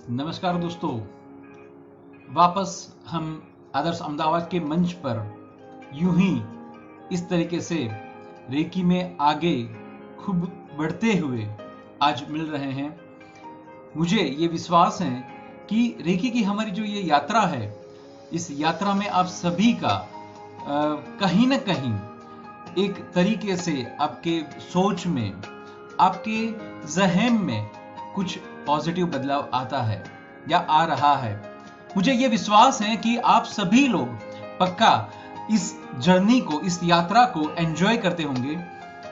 नमस्कार दोस्तों, वापस हम आदर्श अहमदाबाद के मंच पर यूं ही इस तरीके से रेकी में आगे खूब बढ़ते हुए आज मिल रहे हैं। मुझे ये विश्वास है कि रेकी की हमारी जो ये यात्रा है, इस यात्रा में आप सभी का कहीं ना कहीं एक तरीके से आपके सोच में, आपके ज़हन में कुछ पॉजिटिव बदलाव आता है या आ रहा है। मुझे यह विश्वास है कि आप सभी लोग पक्का इस जर्नी को, इस यात्रा को एंजॉय करते होंगे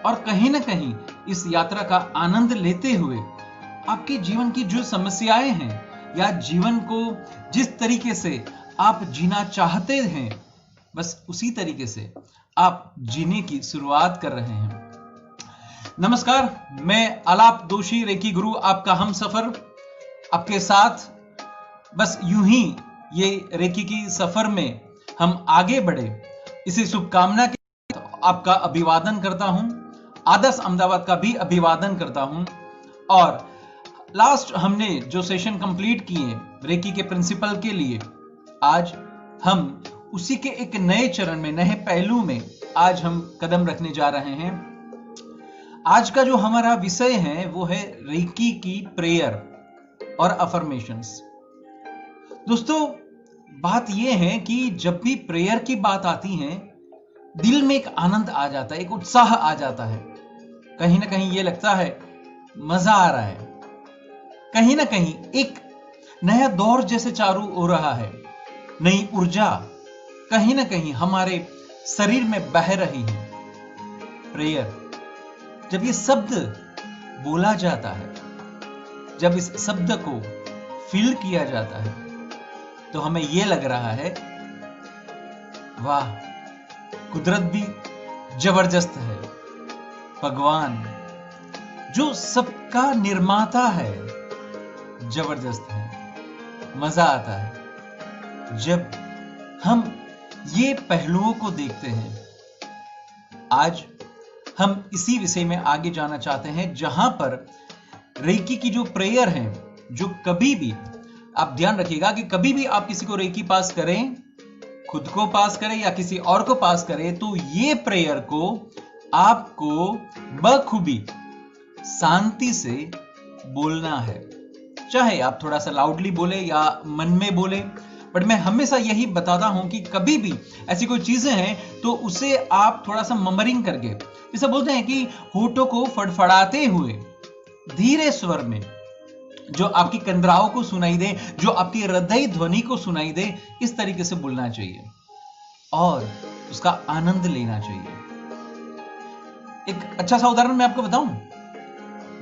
और कहीं ना कहीं इस यात्रा का आनंद लेते हुए आपके जीवन की जो समस्याएं हैं या जीवन को जिस तरीके से आप जीना चाहते हैं, बस उसी तरीके से आप जीने की शुरुआत कर रहे हैं। नमस्कार, मैं आलाप दोषी, रेकी गुरु, आपका हम सफर आपके साथ। बस यूं ही ये रेकी की सफर में हम आगे बढ़े, इसी शुभकामना के साथ आपका अभिवादन करता हूं, आदर्श अहमदाबाद का भी अभिवादन करता हूं। और लास्ट हमने जो सेशन कंप्लीट किए रेकी के प्रिंसिपल के लिए, आज हम उसी के एक नए चरण में, नए पहलू में आज हम कदम रखने जा रहे हैं। आज का जो हमारा विषय है वो है रेकी की प्रेयर और अफर्मेशंस। दोस्तों, बात यह है कि जब भी प्रेयर की बात आती है, दिल में एक आनंद आ जाता है, एक उत्साह आ जाता है। कहीं ना कहीं ये लगता है मजा आ रहा है, कहीं ना कहीं एक नया दौर जैसे चालू हो रहा है, नई ऊर्जा कहीं ना कहीं हमारे शरीर में बह रही है। प्रेयर, जब ये शब्द बोला जाता है, जब इस शब्द को फील किया जाता है, तो हमें यह लग रहा है वाह, कुदरत भी जबरदस्त है। भगवान जो सबका निर्माता है, जबरदस्त है। मजा आता है जब हम ये पहलुओं को देखते हैं। आज हम इसी विषय में आगे जाना चाहते हैं, जहां पर रेकी की जो प्रेयर है, जो कभी भी आप ध्यान रखिएगा कि कभी भी आप किसी को रेकी पास करें, खुद को पास करें या किसी और को पास करें, तो ये प्रेयर को आपको बखूबी शांति से बोलना है। चाहे आप थोड़ा सा लाउडली बोले या मन में बोले, बट मैं हमेशा यही बताता हूं कि कभी भी ऐसी कोई चीजें हैं तो उसे आप थोड़ा सा ममरिंग करके, जैसे बोलते हैं कि होठों को फड़फड़ाते हुए धीरे स्वर में, जो आपकी कंदराओं को सुनाई दे, जो आपकी हृदय ध्वनि को सुनाई दे, इस तरीके से बोलना चाहिए और उसका आनंद लेना चाहिए। एक अच्छा सा उदाहरण मैं आपको बताऊं।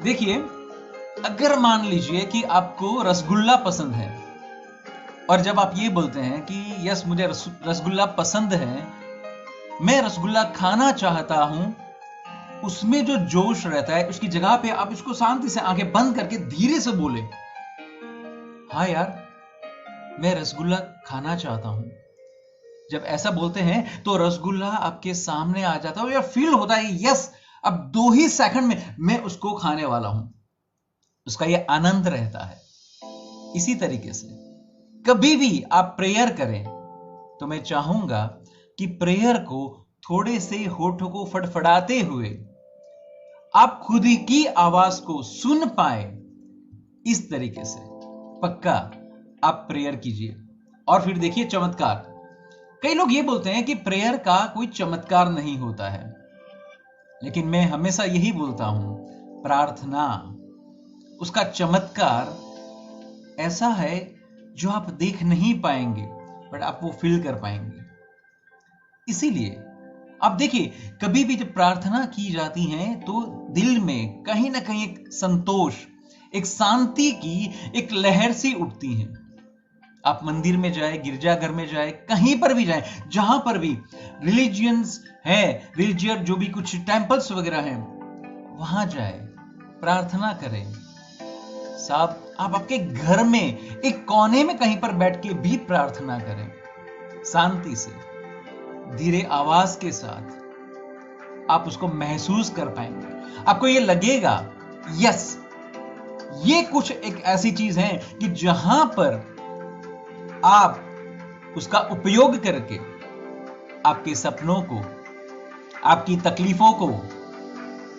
देखिए, अगर मान लीजिए कि आपको रसगुल्ला पसंद है और जब आप ये बोलते हैं कि यस, मुझे रसगुल्ला पसंद है, मैं रसगुल्ला खाना चाहता हूं, उसमें जो जोश रहता है, उसकी जगह पे आप इसको शांति से आंखें बंद करके धीरे से बोले, हाँ यार, मैं रसगुल्ला खाना चाहता हूं। जब ऐसा बोलते हैं तो रसगुल्ला आपके सामने आ जाता है या फील होता है यस, अब 2 ही सेकंड में मैं उसको खाने वाला हूं। उसका यह आनंद रहता है। इसी तरीके से कभी भी आप प्रेयर करें तो मैं चाहूंगा कि प्रेयर को थोड़े से होठों को फड़फड़ाते हुए आप खुद ही की आवाज को सुन पाए, इस तरीके से पक्का आप प्रेयर कीजिए और फिर देखिए चमत्कार। कई लोग ये बोलते हैं कि प्रेयर का कोई चमत्कार नहीं होता है, लेकिन मैं हमेशा यही बोलता हूं, प्रार्थना, उसका चमत्कार ऐसा है जो आप देख नहीं पाएंगे, बट आप वो फील कर पाएंगे। इसीलिए आप देखिए, कभी भी जब प्रार्थना की जाती है तो दिल में कहीं ना कहीं एक संतोष, एक शांति की एक लहर सी उठती है। आप मंदिर में जाए, गिरजाघर में जाए, कहीं पर भी जाए, जहां पर भी रिलीजियंस है, रिलीजियस जो भी कुछ टेंपल्स वगैरह हैं, वहां जाए, प्रार्थना करें। साहब, आप आपके घर में एक कोने में कहीं पर बैठ के भी प्रार्थना करें, शांति से, धीरे आवाज के साथ आप उसको महसूस कर पाएंगे। आपको यह लगेगा यस, ये कुछ एक ऐसी चीज है कि जहां पर आप उसका उपयोग करके आपके सपनों को, आपकी तकलीफों को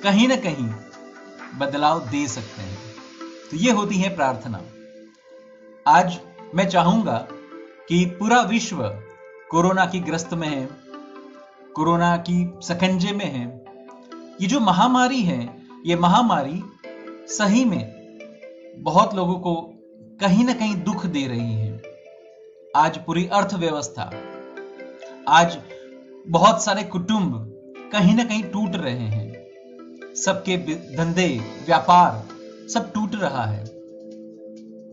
कहीं ना कहीं बदलाव दे सकते हैं। तो ये होती है प्रार्थना। आज मैं चाहूंगा कि पूरा विश्व कोरोना की ग्रस्त में है, कोरोना की सकंजे में है। ये जो महामारी है, ये महामारी सही में बहुत लोगों को कहीं ना कहीं दुख दे रही है। आज पूरी अर्थव्यवस्था, आज बहुत सारे कुटुंब कहीं ना कहीं टूट रहे हैं। सबके धंधे, व्यापार सब टूट रहा है।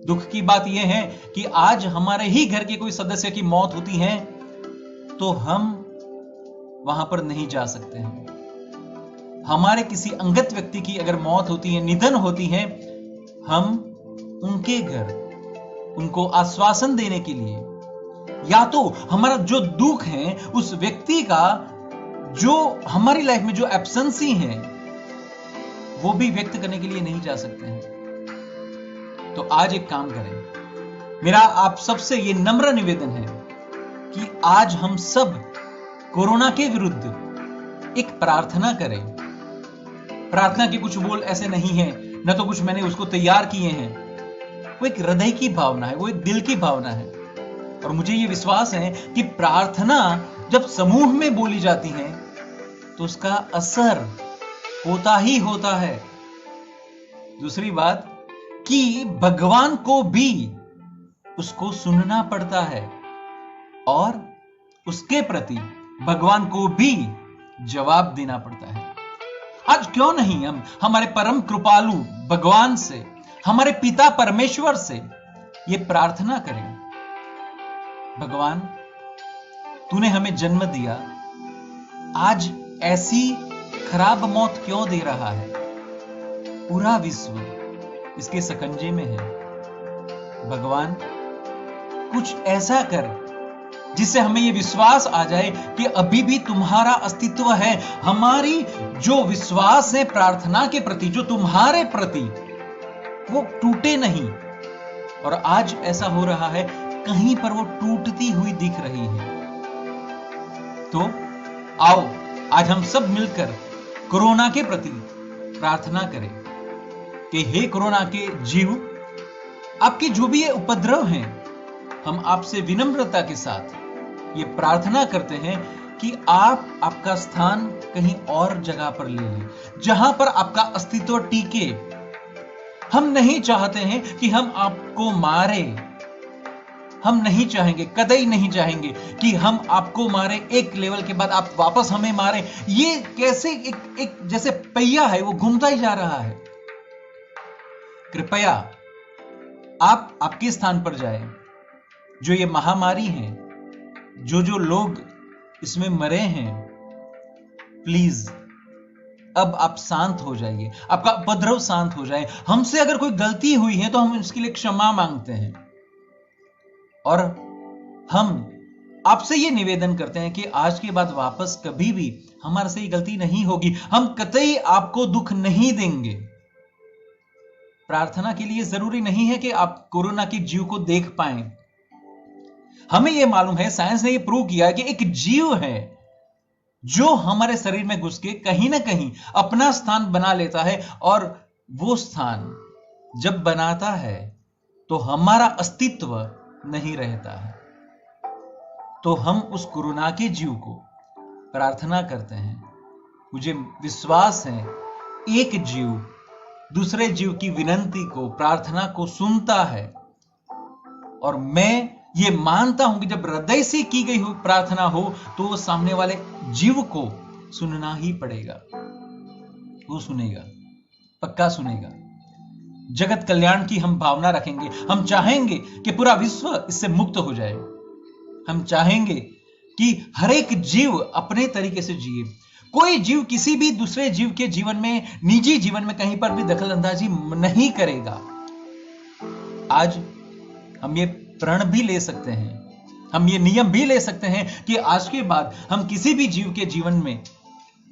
दुख की बात यह है कि आज हमारे ही घर के कोई सदस्य की मौत होती है तो हम वहां पर नहीं जा सकते हैं। हमारे किसी अंगत व्यक्ति की अगर मौत होती है, निधन होती है, हम उनके घर उनको आश्वासन देने के लिए, या तो हमारा जो दुख है उस व्यक्ति का जो हमारी लाइफ में जो एब्सेंसी है वो भी व्यक्त करने के लिए नहीं जा सकते हैं। तो आज एक काम करें। मेरा आप सबसे ये नम्र निवेदन है कि आज हम सब कोरोना के विरुद्ध एक प्रार्थना करें। प्रार्थना के कुछ बोल ऐसे नहीं है, न तो कुछ मैंने उसको तैयार किए हैं। वो एक हृदय की भावना है, वो एक दिल की भावना है। और मुझे ये विश्वास है कि प्रार्थना जब समूह में बोली जाती है तो उसका असर होता ही होता है। दूसरी बात कि भगवान को भी उसको सुनना पड़ता है और उसके प्रति भगवान को भी जवाब देना पड़ता है। आज क्यों नहीं हम हमारे परम कृपालु भगवान से, हमारे पिता परमेश्वर से ये प्रार्थना करें, भगवान तूने हमें जन्म दिया, आज ऐसी खराब मौत क्यों दे रहा है? पूरा विश्व इसके सकंजे में है। भगवान कुछ ऐसा कर जिससे हमें यह विश्वास आ जाए कि अभी भी तुम्हारा अस्तित्व है। हमारी जो विश्वास है प्रार्थना के प्रति, जो तुम्हारे प्रति, वो टूटे नहीं। और आज ऐसा हो रहा है, कहीं पर वो टूटती हुई दिख रही है। तो आओ आज हम सब मिलकर कोरोना के प्रति प्रार्थना करें कि हे कोरोना के जीव, आपके जो भी ये उपद्रव हैं, हम आपसे विनम्रता के साथ ये प्रार्थना करते हैं कि आप आपका स्थान कहीं और जगह पर ले लें, जहां पर आपका अस्तित्व टिके। हम नहीं चाहते हैं कि हम आपको मारे। हम नहीं चाहेंगे, कतई नहीं चाहेंगे कि हम आपको मारे, एक लेवल के बाद आप वापस हमें मारे। ये कैसे एक जैसे पहिया है, वो घूमता ही जा रहा है। कृपया आप आपके स्थान पर जाएं। जो ये महामारी है, जो लोग इसमें मरे हैं, प्लीज अब आप शांत हो जाइए, आपका उपद्रव शांत हो जाए। हमसे अगर कोई गलती हुई है तो हम इसके लिए क्षमा मांगते हैं और हम आपसे ये निवेदन करते हैं कि आज के बाद वापस कभी भी हमारे से ये गलती नहीं होगी। हम कतई आपको दुख नहीं देंगे। प्रार्थना के लिए जरूरी नहीं है कि आप कोरोना के जीव को देख पाएं। हमें यह मालूम है, साइंस ने यह प्रूव किया है कि एक जीव है जो हमारे शरीर में घुस के कहीं ना कहीं अपना स्थान बना लेता है, और वो स्थान जब बनाता है तो हमारा अस्तित्व नहीं रहता है। तो हम उस कोरोना के जीव को प्रार्थना करते हैं। मुझे विश्वास है एक जीव दूसरे जीव की विनती को, प्रार्थना को सुनता है। और मैं ये मानता हूं कि जब हृदय से की गई हुई प्रार्थना हो तो वो सामने वाले जीव को सुनना ही पड़ेगा। वो सुनेगा, पक्का सुनेगा। जगत कल्याण की हम भावना रखेंगे। हम चाहेंगे कि पूरा विश्व इससे मुक्त हो जाए। हम चाहेंगे कि हर एक जीव अपने तरीके से जिए। कोई जीव किसी भी दूसरे जीव के जीवन में, निजी जीवन में कहीं पर भी दखल अंदाजी नहीं करेगा। आज हम ये प्रण भी ले सकते हैं, हम ये नियम भी ले सकते हैं कि आज के बाद हम किसी भी जीव के जीवन में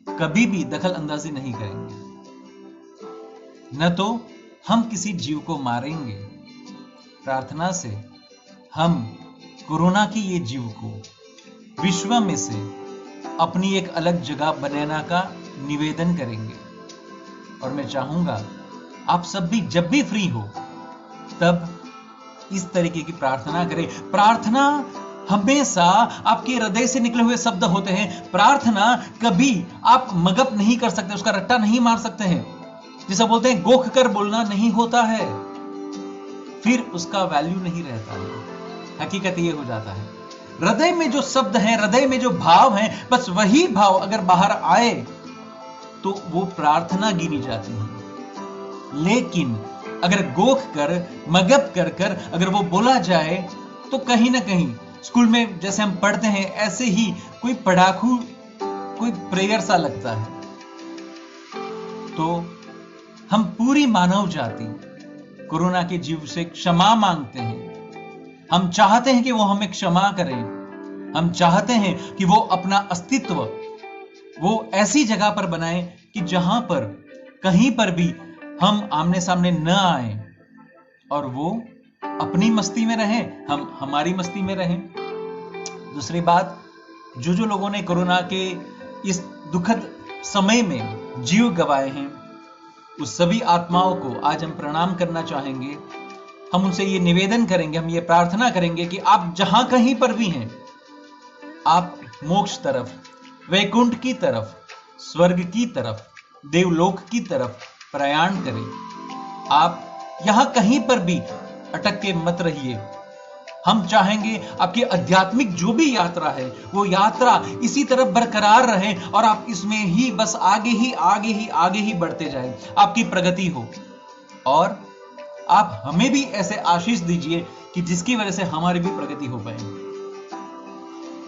कभी भी दखल अंदाजी नहीं करेंगे। न तो हम किसी जीव को मारेंगे। प्रार्थना से हम कोरोना की ये जीव को विश्व में से अपनी एक अलग जगह बनाने का निवेदन करेंगे। और मैं चाहूंगा आप सब भी जब भी फ्री हो तब इस तरीके की प्रार्थना करें। प्रार्थना हमेशा आपके हृदय से निकले हुए शब्द होते हैं। प्रार्थना कभी आप मगअप नहीं कर सकते, उसका रट्टा नहीं मार सकते हैं। जिसे बोलते हैं गोख कर बोलना नहीं होता है, फिर उसका वैल्यू नहीं रहता है। हकीकत यह हो जाता है हृदय में जो शब्द हैं, हृदय में जो भाव हैं, बस वही भाव अगर बाहर आए तो वो प्रार्थना गिनी जाती है। लेकिन अगर गोख कर मगअप कर कर अगर वो बोला जाए तो कहीं ना कहीं स्कूल में जैसे हम पढ़ते हैं ऐसे ही कोई पढ़ाकू कोई प्रेयर सा लगता है। तो हम पूरी मानव जाति कोरोना के जीव से क्षमा मांगते हैं। हम चाहते हैं कि वो हमें क्षमा करें। हम चाहते हैं कि वो अपना अस्तित्व वो ऐसी जगह पर बनाए कि जहां पर कहीं पर भी हम आमने सामने न आए और वो अपनी मस्ती में रहें, हम हमारी मस्ती में रहें। दूसरी बात, जो लोगों ने कोरोना के इस दुखद समय में जीव गंवाए हैं उस सभी आत्माओं को आज हम प्रणाम करना चाहेंगे। हम उनसे ये निवेदन करेंगे, हम ये प्रार्थना करेंगे कि आप जहां कहीं पर भी हैं, आप मोक्ष तरफ, वैकुंठ की तरफ, स्वर्ग की तरफ, देवलोक की तरफ प्रयाण करें। आप यहां कहीं पर भी अटक के मत रहिए। हम चाहेंगे आपकी आध्यात्मिक जो भी यात्रा है वो यात्रा इसी तरफ बरकरार रहे और आप इसमें ही बस आगे ही बढ़ते जाएं, आपकी प्रगति हो। और आप हमें भी ऐसे आशीष दीजिए कि जिसकी वजह से हमारी भी प्रगति हो पाए।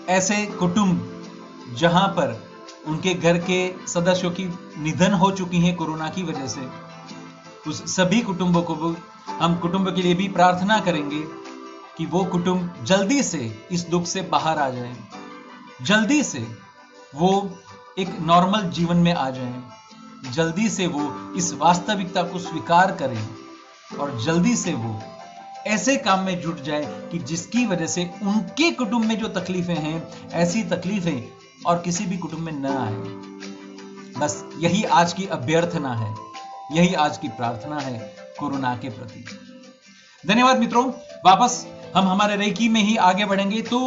ऐसे कुटुंब जहां पर उनके घर के सदस्यों की निधन हो चुकी है कोरोना की वजह से, उस सभी कुटुंबों को हम कुटुंब के लिए भी प्रार्थना करेंगे कि वो कुटुंब जल्दी से इस दुख से बाहर आ जाए, जल्दी से वो एक नॉर्मल जीवन में आ जाए, जल्दी से वो इस वास्तविकता को स्वीकार करें और जल्दी से वो ऐसे काम में जुट जाए कि जिसकी वजह से उनके कुटुंब में जो तकलीफें हैं ऐसी तकलीफें और किसी भी कुटुंब में न आए। बस यही आज की अभ्यर्थना है, यही आज की प्रार्थना है कोरोना के प्रति। धन्यवाद मित्रों। वापस हम हमारे रेकी में ही आगे बढ़ेंगे। तो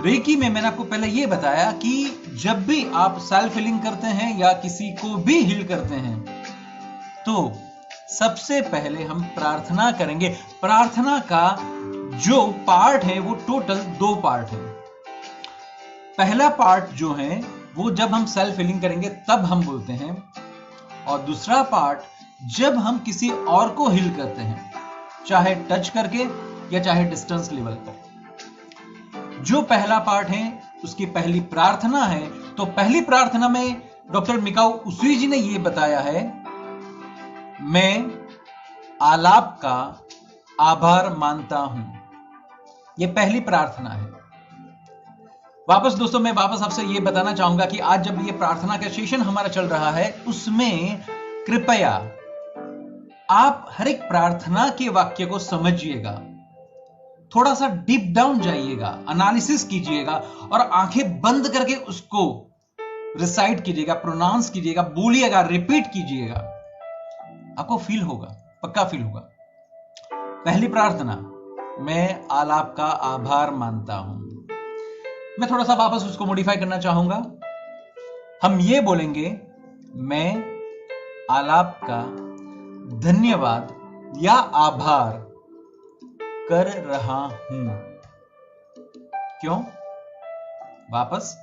रेकी में मैंने आपको पहले यह बताया कि जब भी आप सेल्फ हीलिंग करते हैं या किसी को भी हील करते हैं तो सबसे पहले हम प्रार्थना करेंगे। प्रार्थना का जो पार्ट है वो टोटल 2 पार्ट है। पहला पार्ट जो है वो जब हम सेल्फ हीलिंग करेंगे तब हम बोलते हैं, और दूसरा पार्ट जब हम किसी और को हील करते हैं, चाहे टच करके या चाहे डिस्टेंस लेवल पर। जो पहला पार्ट है उसकी पहली प्रार्थना है। तो पहली प्रार्थना में डॉक्टर मिकाओ उसुई जी ने यह बताया है, मैं आलाप का आभार मानता हूं। यह पहली प्रार्थना है। वापस दोस्तों मैं वापस आपसे यह बताना चाहूंगा कि आज जब यह प्रार्थना का सेशन हमारा चल रहा है उसमें कृपया आप हर एक प्रार्थना के वाक्य को समझिएगा, थोड़ा सा डीप डाउन जाइएगा, एनालिसिस कीजिएगा और आंखें बंद करके उसको रिसाइट कीजिएगा, प्रोनाउंस कीजिएगा, बोलिएगा, रिपीट कीजिएगा। आपको फील होगा, पक्का फील होगा। पहली प्रार्थना, मैं आलाप का आभार मानता हूं। मैं थोड़ा सा वापस उसको मॉडिफाई करना चाहूंगा। हम ये बोलेंगे, मैं आलाप का धन्यवाद या आभार कर रहा हूं। क्यों? वापस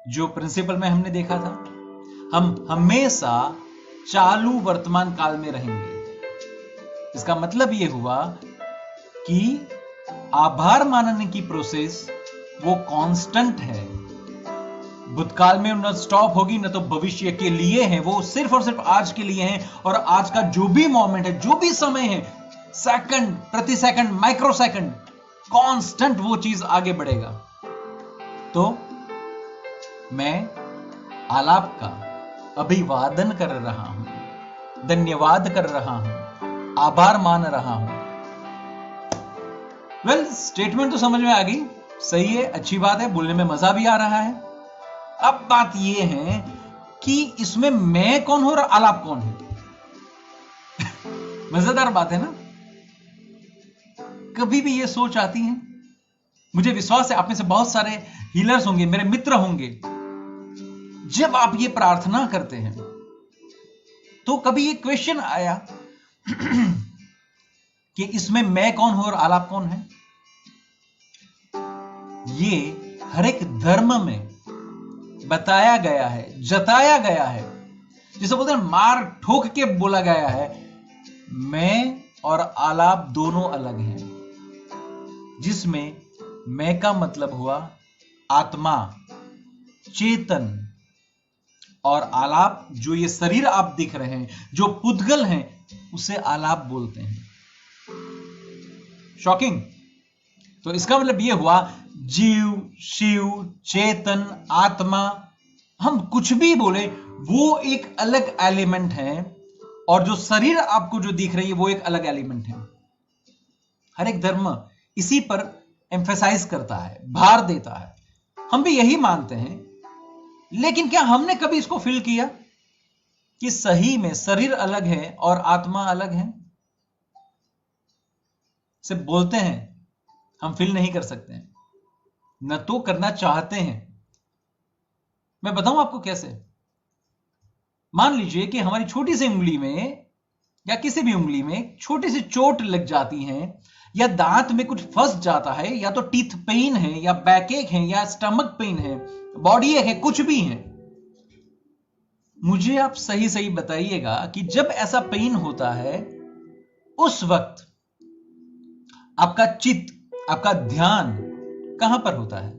जो प्रिंसिपल में हमने देखा था, हम हमेशा चालू वर्तमान काल में रहेंगे। इसका मतलब यह हुआ कि आभार मानने की प्रोसेस वो कांस्टेंट है, भूतकाल में न स्टॉप होगी न तो भविष्य के लिए है, वो सिर्फ और सिर्फ आज के लिए है। और आज का जो भी मोमेंट है, जो भी समय है, सेकंड प्रति सेकंड, माइक्रो सेकंड, कांस्टेंट वो चीज आगे बढ़ेगा। तो मैं आलाप का अभिवादन कर रहा हूं, धन्यवाद कर रहा हूं आभार मान रहा हूं। वेल, स्टेटमेंट तो समझ में आ गई, सही है, अच्छी बात है, बोलने में मजा भी आ रहा है। अब बात यह है कि इसमें मैं कौन हूं और आलाप कौन है। मजेदार बात है ना। कभी भी ये सोच आती है, मुझे विश्वास है आप में से बहुत सारे हीलर्स होंगे, मेरे मित्र होंगे, जब आप ये प्रार्थना करते हैं तो कभी ये क्वेश्चन आया कि इसमें मैं कौन हूं और आलाप कौन है। ये हर एक धर्म में बताया गया है, जताया गया है, जिसे बोलते हैं मार ठोक के बोला गया है, मैं और आलाप दोनों अलग हैं। जिसमें मैं का मतलब हुआ आत्मा, चेतन, और आलाप जो ये शरीर आप दिख रहे हैं, जो पुद्गल हैं, उसे आलाप बोलते हैं। शॉकिंग। तो इसका मतलब यह हुआ जीव, शिव, चेतन, आत्मा, हम कुछ भी बोले वो एक अलग एलिमेंट है, और जो शरीर आपको जो दिख रही है वो एक अलग एलिमेंट है। हर एक धर्म इसी पर एम्फेसाइज करता है, भार देता है। हम भी यही मानते हैं, लेकिन क्या हमने कभी इसको फील किया कि सही में शरीर अलग है और आत्मा अलग है? सिर्फ बोलते हैं, हम फील नहीं कर सकते हैं, न तो करना चाहते हैं। मैं बताऊं आपको कैसे। मान लीजिए कि हमारी छोटी सी उंगली में या किसी भी उंगली में छोटी सी चोट लग जाती है, या दांत में कुछ फंस जाता है, या तो टीथ पेन है, या बैक एक है, या स्टमक पेन है, बॉडी एक है, कुछ भी है। मुझे आप सही सही बताइएगा कि जब ऐसा पेन होता है, उस वक्त आपका चित्त, आपका ध्यान कहां पर होता है?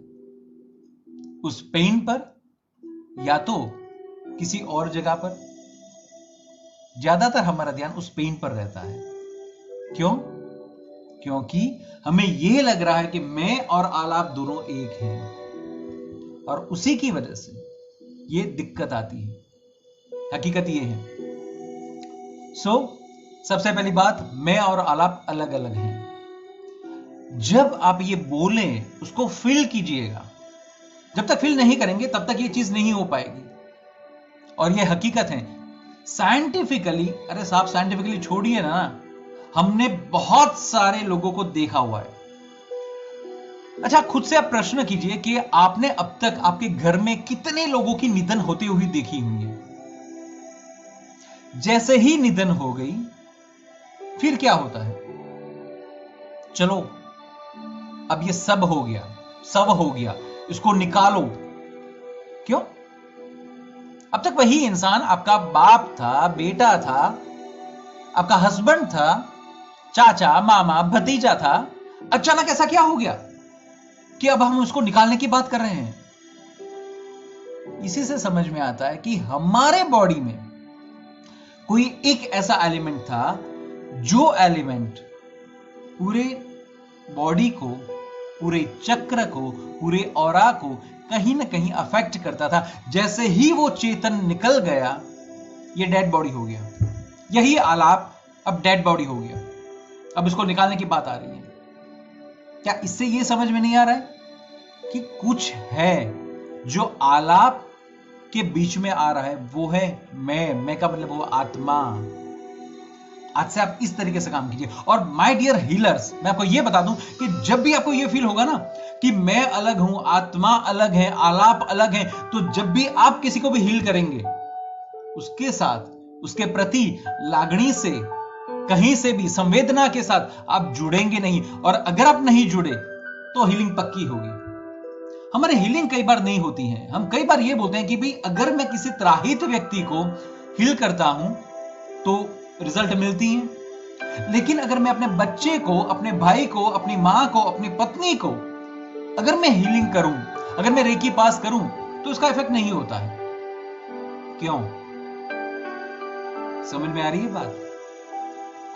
उस पेन पर या तो किसी और जगह पर? ज्यादातर हमारा ध्यान उस पेन पर रहता है। क्यों? क्योंकि हमें यह लग रहा है कि मैं और आलाप दोनों एक हैं, और उसी की वजह से यह दिक्कत आती है। हकीकत यह है। सबसे पहली बात, मैं और आलाप अलग अलग हैं। जब आप ये बोलें, उसको फील कीजिएगा। जब तक फील नहीं करेंगे तब तक ये चीज नहीं हो पाएगी, और ये हकीकत है। साइंटिफिकली, अरे साहब साइंटिफिकली छोड़िए ना, हमने बहुत सारे लोगों को देखा हुआ है। अच्छा, खुद से आप प्रश्न कीजिए कि आपने अब तक आपके घर में कितने लोगों की निधन होती हुई देखी हुई है। जैसे ही निधन हो गई, फिर क्या होता है? चलो अब ये सब हो गया, सब हो गया, इसको निकालो। क्यों? अब तक वही इंसान आपका बाप था, बेटा था, आपका हस्बैंड था, चाचा, मामा, भतीजा था। अचानक ऐसा क्या हो गया कि अब हम उसको निकालने की बात कर रहे हैं? इसी से समझ में आता है कि हमारे बॉडी में कोई एक ऐसा एलिमेंट था, जो एलिमेंट पूरे बॉडी को, पूरे चक्र को, पूरे ऑरा को कहीं ना कहीं अफेक्ट करता था। जैसे ही वो चेतन निकल गया, ये डेड बॉडी हो गया। यही आलाप अब डेड बॉडी हो गया। अब इसको निकालने की बात आ रही है। क्या इससे ये समझ में नहीं आ रहा है कि कुछ है जो आलाप के बीच में आ रहा है? वो है मैं का मतलब वो आत्मा। आज से आप इस तरीके से काम कीजिए। और माय डियर हीलर्स, मैं आपको यह बता दूं कि जब भी आपको यह फील होगा ना कि मैं अलग हूं, आत्मा अलग है, आलाप अलग है, तो जब भी आप किसी को भी हील करेंगे, उसके साथ, उसके प्रति लागणी से, कहीं से भी संवेदना के साथ आप जुड़ेंगे नहीं। और अगर आप नहीं जुड़े तो हीलिंग पक्की होगी। हमारे हीलिंग कई बार नहीं होती है। हम कई बार यह बोलते हैं कि भाई अगर मैं किसी त्राहित व्यक्ति को हील करता हूं तो रिजल्ट मिलती है, लेकिन अगर मैं अपने बच्चे को, अपने भाई को, अपनी मां को, अपनी पत्नी को अगर मैं हीलिंग करूं, अगर मैं रेकी पास करूं, तो उसका इफेक्ट नहीं होता है। क्यों? समझ में आ रही है बात?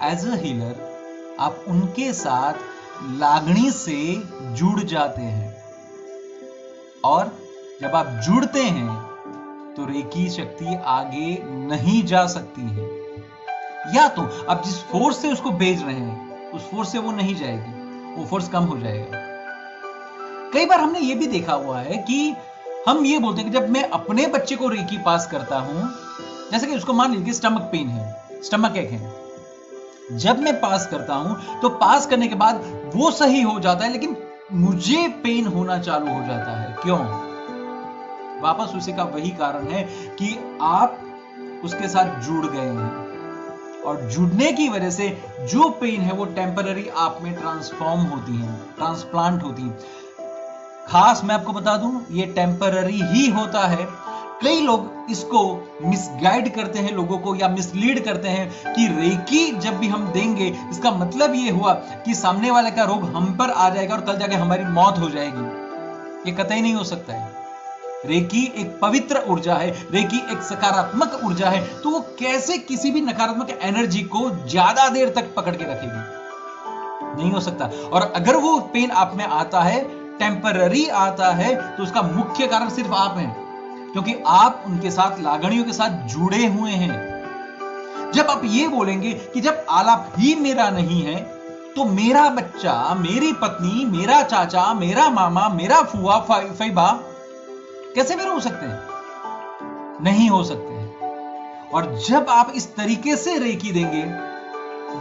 एज अ हीलर आप उनके साथ लागणी से जुड़ जाते हैं, और जब आप जुड़ते हैं तो रेकी शक्ति आगे नहीं जा सकती है। या तो आप जिस फोर्स से उसको भेज रहे हैं उस फोर्स से वो नहीं जाएगी, वो फोर्स कम हो जाएगा। कई बार हमने ये भी देखा हुआ है कि हम ये बोलते हैं कि जब मैं अपने बच्चे को रेकी पास करता हूं, जैसे कि उसको मान लीजिए स्टमक पेन है, स्टमक एक है, जब मैं पास करता हूं तो पास करने के बाद वो सही हो जाता है, लेकिन मुझे पेन होना चालू हो जाता है। क्यों? वापस उसी का वही कारण है कि आप उसके साथ जुड़ गए हैं, और जुड़ने की वजह से जो पेन है वो टेम्पररी आप में ट्रांसफॉर्म होती है, ट्रांसप्लांट होती है। खास मैं आपको बता दूं, ये टेम्पररी ही होता है। कई लोग इसको मिसगाइड करते हैं लोगों को, या मिसलीड करते हैं कि रेकी जब भी हम देंगे इसका मतलब ये हुआ कि सामने वाले का रोग हम पर आ जाएगा और कल जाके हमारी मौत हो जाएगी। ये कतई नहीं हो सकता है। रेकी एक पवित्र ऊर्जा है, रेकी एक सकारात्मक ऊर्जा है, तो वो कैसे किसी भी नकारात्मक एनर्जी को ज्यादा देर तक पकड़ के रखेगी? नहीं हो सकता। और अगर वो पेन आप में आता है, टेम्पररी आता है, तो उसका मुख्य कारण सिर्फ आप हैं, क्योंकि आप उनके साथ लागणियों के साथ जुड़े हुए हैं। जब आप ये बोलेंगे कि जब आलाप ही मेरा नहीं है तो मेरा बच्चा, मेरी पत्नी, मेरा चाचा, मेरा मामा, मेरा फूआ, फैबा कैसे मेरे हो सकते हैं? नहीं हो सकते हैं। और जब आप इस तरीके से रेकी देंगे,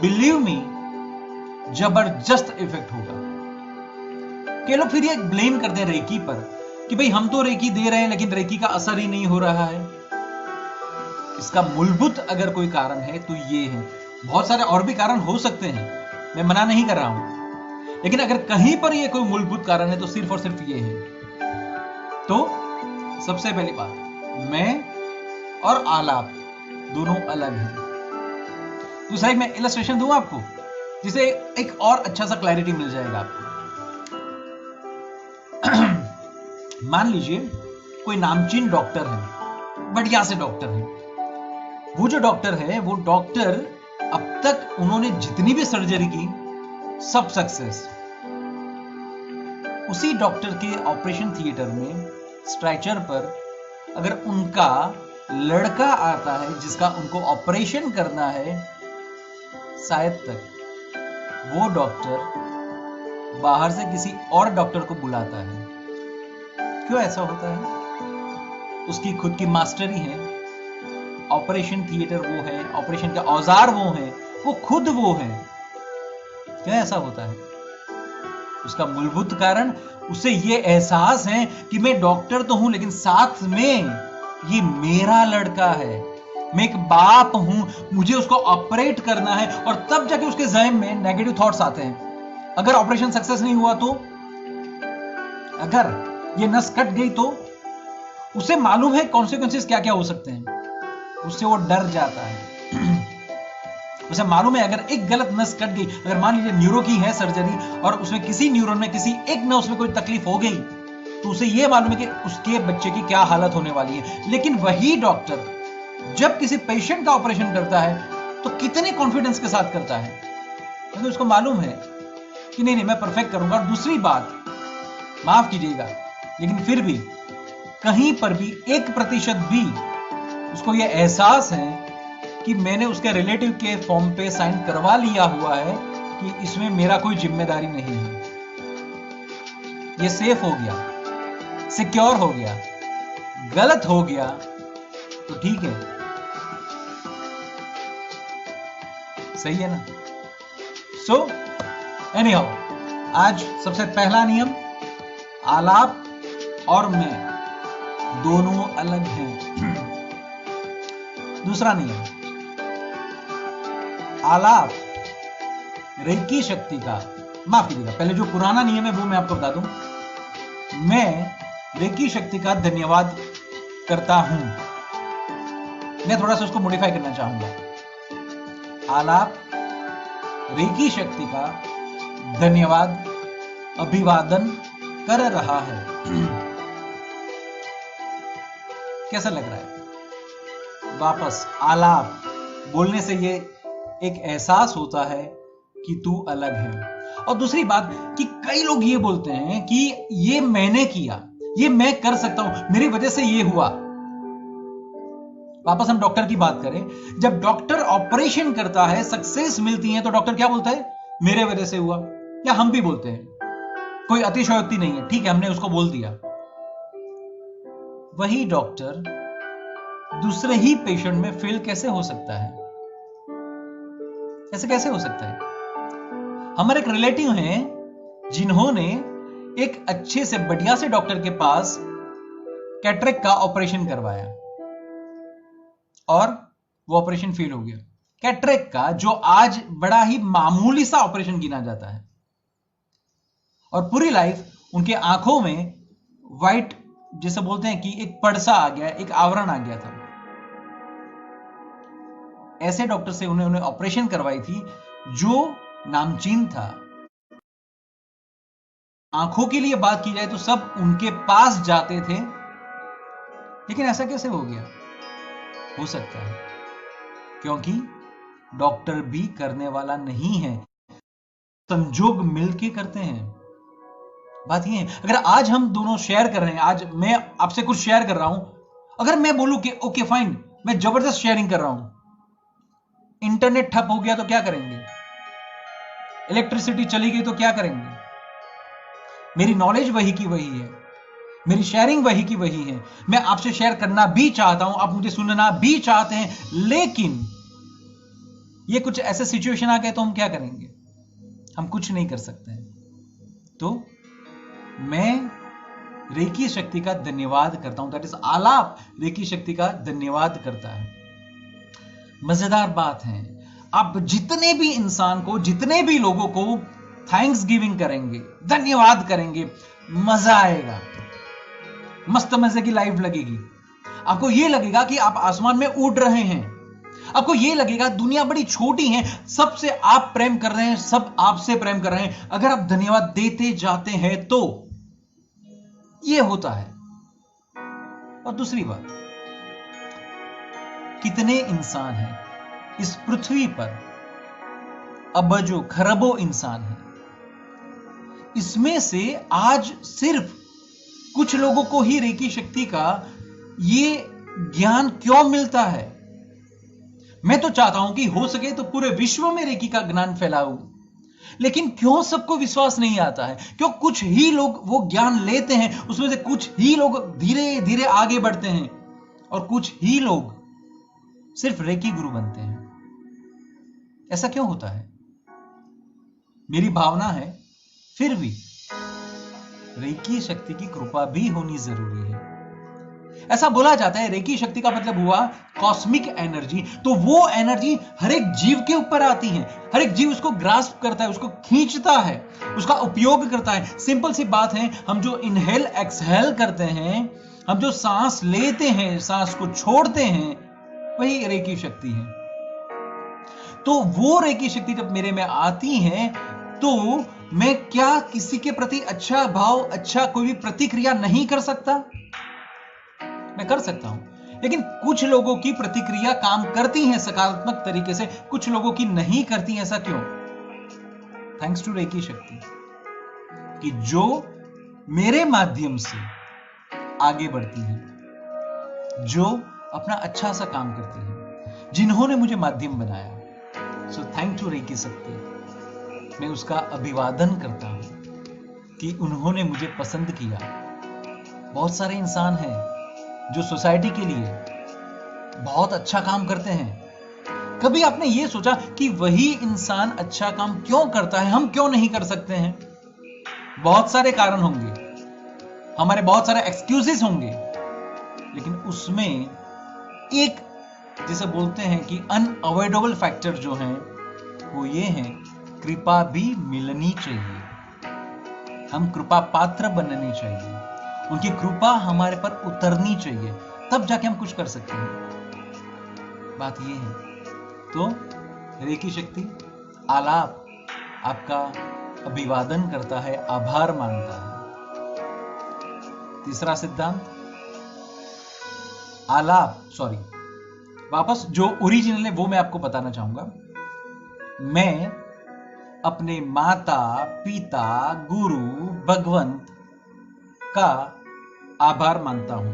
बिलीव मी, जबरदस्त इफेक्ट होगा। कई लोग फिर ये ब्लेम करते हैं रेकी पर कि भाई हम तो रेकी दे रहे हैं लेकिन रेकी का असर ही नहीं हो रहा है। इसका मूलभूत अगर कोई कारण है तो ये है। बहुत सारे और भी कारण हो सकते हैं, मैं मना नहीं कर रहा हूं, लेकिन अगर कहीं पर ये कोई मूलभूत कारण है तो सिर्फ और सिर्फ ये है। तो सबसे पहली बात, मैं और आलाप दोनों अलग हैं। दूसरा एक मैं इलस्ट्रेशन दूं आपको, जिसे एक और अच्छा सा क्लैरिटी मिल जाएगा आपको। मान लीजिए कोई नामचीन डॉक्टर है, बढ़िया से डॉक्टर है। वो जो डॉक्टर है, वो डॉक्टर अब तक उन्होंने जितनी भी सर्जरी की सब सक्सेस। उसी डॉक्टर के ऑपरेशन थिएटर में स्ट्रेचर पर अगर उनका लड़का आता है जिसका उनको ऑपरेशन करना है, शायद तक वो डॉक्टर बाहर से किसी और डॉक्टर को बुलाता है। क्यों ऐसा होता है? उसकी खुद की मास्टरी है, ऑपरेशन थिएटर वो है, ऑपरेशन के औजार वो है, वो खुद वो है। क्यों ऐसा होता है? उसका मूलभूत कारण, उसे ये एहसास है कि मैं डॉक्टर तो हूं लेकिन साथ में ये मेरा लड़का है, मैं एक बाप हूं, मुझे उसको ऑपरेट करना है। और तब जाके उसके ज़हन में नेगेटिव थॉट्स आते हैं। अगर ऑपरेशन सक्सेस नहीं हुआ तो, अगर ये नस कट गई तो, उसे मालूम है कॉन्सिक्वेंसेस क्या क्या हो सकते हैं, उससे वो डर जाता है। उसे मालूम है अगर एक गलत नस कट गई, अगर मान लीजिए न्यूरो की है सर्जरी और उसमें किसी न्यूरॉन में किसी एक नस में कोई तकलीफ हो गई, तो उसे यह मालूम है कि उसके बच्चे की क्या हालत होने वाली है। लेकिन वही डॉक्टर जब किसी पेशेंट का ऑपरेशन करता है तो कितने कॉन्फिडेंस के साथ करता है, क्योंकि उसको मालूम है कि नहीं मैं परफेक्ट करूंगा। और दूसरी बात, माफ कीजिएगा, लेकिन फिर भी कहीं पर भी 1% भी उसको यह एहसास है कि मैंने उसके रिलेटिव के फॉर्म पे साइन करवा लिया हुआ है कि इसमें मेरा कोई जिम्मेदारी नहीं है, ये सेफ हो गया, सिक्योर हो गया। गलत हो गया तो ठीक है, सही है ना? सो एनीहाउ, आज सबसे पहला नियम, आलाप और मैं दोनों अलग हैं। दूसरा नियम, आलाप रेकी शक्ति का, माफ कीजिएगा, पहले जो पुराना नियम है वो मैं आपको बता दूं। मैं रेकी शक्ति का धन्यवाद करता हूं, मैं थोड़ा सा उसको मॉडिफाई करना चाहूंगा। आलाप रेकी शक्ति का धन्यवाद, अभिवादन कर रहा है। कैसा लग रहा है? वापस आलाप बोलने से ये एक एहसास होता है कि तू अलग है। और दूसरी बात कि कई लोग ये बोलते हैं कि ये मैंने किया, ये मैं कर सकता हूं, मेरी वजह से ये हुआ। वापस हम डॉक्टर की बात करें, जब डॉक्टर ऑपरेशन करता है, सक्सेस मिलती है, तो डॉक्टर क्या बोलता है? मेरे वजह से हुआ। या हम भी बोलते हैं, कोई अतिशयोक्ति नहीं है, ठीक है, हमने उसको बोल दिया। वही डॉक्टर दूसरे ही पेशेंट में फेल कैसे हो सकता है? ऐसे कैसे हो सकता है? हमारे एक रिलेटिव हैं जिन्होंने एक अच्छे से बढ़िया से डॉक्टर के पास कैटरेक्ट का ऑपरेशन करवाया और वो ऑपरेशन फेल हो गया। कैटरेक्ट का, जो आज बड़ा ही मामूली सा ऑपरेशन गिना जाता है, और पूरी लाइफ उनके आंखों में वाइट, जैसे बोलते हैं कि एक पर्दा आ गया, एक आवरण आ गया था। ऐसे डॉक्टर से उन्होंने ऑपरेशन करवाई थी जो नामचीन था। आंखों के लिए बात की जाए तो सब उनके पास जाते थे, लेकिन ऐसा कैसे हो गया? हो सकता है क्योंकि डॉक्टर भी करने वाला नहीं है, संजोग मिलके करते हैं। बात ये है, अगर आज हम दोनों शेयर कर रहे हैं, आज मैं आपसे कुछ शेयर कर रहा हूं, अगर मैं बोलूं कि ओके फाइन, मैं जबरदस्त शेयरिंग कर रहा हूं, इंटरनेट ठप हो गया तो क्या करेंगे? इलेक्ट्रिसिटी चली गई तो क्या करेंगे? मेरी नॉलेज वही की वही है, मेरी शेयरिंग वही की वही है, मैं आपसे शेयर करना भी चाहता हूं, आप मुझे सुनना भी चाहते हैं, लेकिन ये कुछ ऐसे सिचुएशन आ गए तो हम क्या करेंगे? हम कुछ नहीं कर सकते हैं। तो मैं रेकी शक्ति का धन्यवाद करता हूं, दैट इज आलाप रेकी शक्ति का धन्यवाद करता है। मजेदार बात है, आप जितने भी इंसान को, जितने भी लोगों को थैंक्स गिविंग करेंगे, धन्यवाद करेंगे, मजा आएगा, मस्त मजे की लाइफ लगेगी। आपको यह लगेगा कि आप आसमान में उड़ रहे हैं, आपको यह लगेगा दुनिया बड़ी छोटी है, सबसे आप प्रेम कर रहे हैं, सब आपसे प्रेम कर रहे हैं। अगर आप धन्यवाद देते जाते हैं तो यह होता है। और दूसरी बात, कितने इंसान हैं इस पृथ्वी पर? अबजों खरबों इंसान हैं, इसमें से आज सिर्फ कुछ लोगों को ही रेकी शक्ति का ये ज्ञान क्यों मिलता है? मैं तो चाहता हूं कि हो सके तो पूरे विश्व में रेकी का ज्ञान फैलाऊं, लेकिन क्यों सबको विश्वास नहीं आता है? क्यों कुछ ही लोग वो ज्ञान लेते हैं, उसमें से कुछ ही लोग धीरे धीरे आगे बढ़ते हैं और कुछ ही लोग सिर्फ रेकी गुरु बनते हैं? ऐसा क्यों होता है? मेरी भावना है, फिर भी रेकी शक्ति की कृपा भी होनी जरूरी है। ऐसा बोला जाता है रेकी शक्ति का मतलब हुआ कॉस्मिक एनर्जी, तो वो एनर्जी हर एक जीव के ऊपर आती है, हर एक जीव उसको ग्रास्प करता है, उसको खींचता है, उसका उपयोग करता है। सिंपल सी बात है, हम जो इनहेल एक्सहेल करते हैं, हम जो सांस लेते हैं, सांस को छोड़ते हैं, वही रेकी शक्ति है। तो वो रेकी शक्ति जब मेरे में आती है तो मैं क्या किसी के प्रति अच्छा भाव, अच्छा कोई भी प्रतिक्रिया नहीं कर सकता? मैं कर सकता हूं, लेकिन कुछ लोगों की प्रतिक्रिया काम करती है सकारात्मक तरीके से, कुछ लोगों की नहीं करती। ऐसा क्यों? थैंक्स टू रेकी शक्ति कि जो मेरे माध्यम से आगे बढ़ती है, जो अपना अच्छा सा काम करती है, जिन्होंने मुझे माध्यम बनाया। सो थैंक टू रेकी शक्ति, मैं उसका अभिवादन करता हूं कि उन्होंने मुझे पसंद किया। बहुत सारे इंसान हैं जो सोसाइटी के लिए बहुत अच्छा काम करते हैं। कभी आपने यह सोचा कि वही इंसान अच्छा काम क्यों करता है, हम क्यों नहीं कर सकते हैं? बहुत सारे कारण होंगे, हमारे बहुत सारे एक्सक्यूजेस होंगे, लेकिन उसमें एक, जिसे बोलते हैं कि अनअवॉइडेबल फैक्टर जो है, वो ये है, कृपा भी मिलनी चाहिए। हम कृपा पात्र बनने चाहिए, उनकी कृपा हमारे पर उतरनी चाहिए, तब जाके हम कुछ कर सकते हैं। बात ये है। तो रेकी शक्ति आलाप आपका अभिवादन करता है, आभार मानता है। तीसरा सिद्धांत, आलाप, सॉरी, वापस जो ओरिजिनल है वो मैं आपको बताना चाहूंगा। मैं अपने माता पिता गुरु भगवंत का आभार मानता हूं।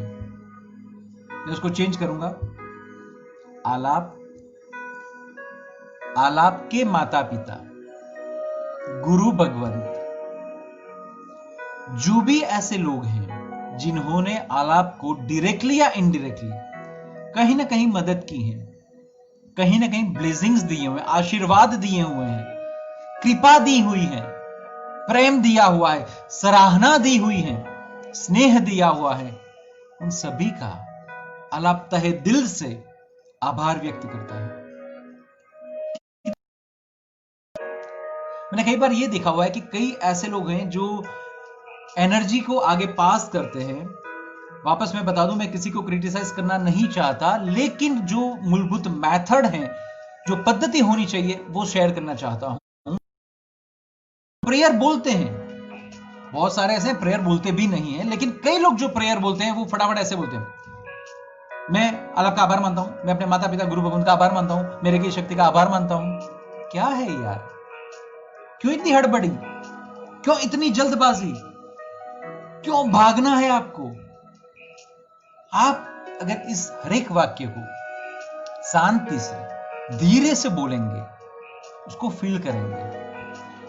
मैं उसको चेंज करूंगा, आलाप, आलाप के माता पिता, गुरु भगवंत, जो भी ऐसे लोग हैं जिन्होंने आलाप को डायरेक्टली या इनडायरेक्टली कहीं ना कहीं मदद की है, कहीं ना कहीं ब्लेसिंग्स दिए हुए, आशीर्वाद दिए हुए हैं, कृपा दी हुई है, प्रेम दिया हुआ है, सराहना दी हुई है, स्नेह दिया हुआ है, उन सभी का आलाप तहे दिल से आभार व्यक्त करता है। मैंने कई बार यह देखा हुआ है कि कई ऐसे लोग हैं जो एनर्जी को आगे पास करते हैं। वापस मैं बता दूं, मैं किसी को क्रिटिसाइज करना नहीं चाहता, लेकिन जो मूलभूत मेथड है, जो पद्धति होनी चाहिए, वो शेयर करना चाहता हूं। प्रेयर बोलते हैं, बहुत सारे ऐसे प्रेयर बोलते भी नहीं है, लेकिन कई लोग जो प्रेयर बोलते हैं वो फटाफट ऐसे बोलते हैं, मैं आलाप का आभार मानता हूं, मैं अपने माता पिता गुरु भगवंत का आभार मानता हूं, मेरे की शक्ति का आभार मानता हूं। क्या है यार, क्यों इतनी हड़बड़ी, क्यों इतनी जल्दबाजी, क्यों भागना है आपको? आप अगर इस हर एक वाक्य को शांति से, धीरे से बोलेंगे, उसको फील करेंगे,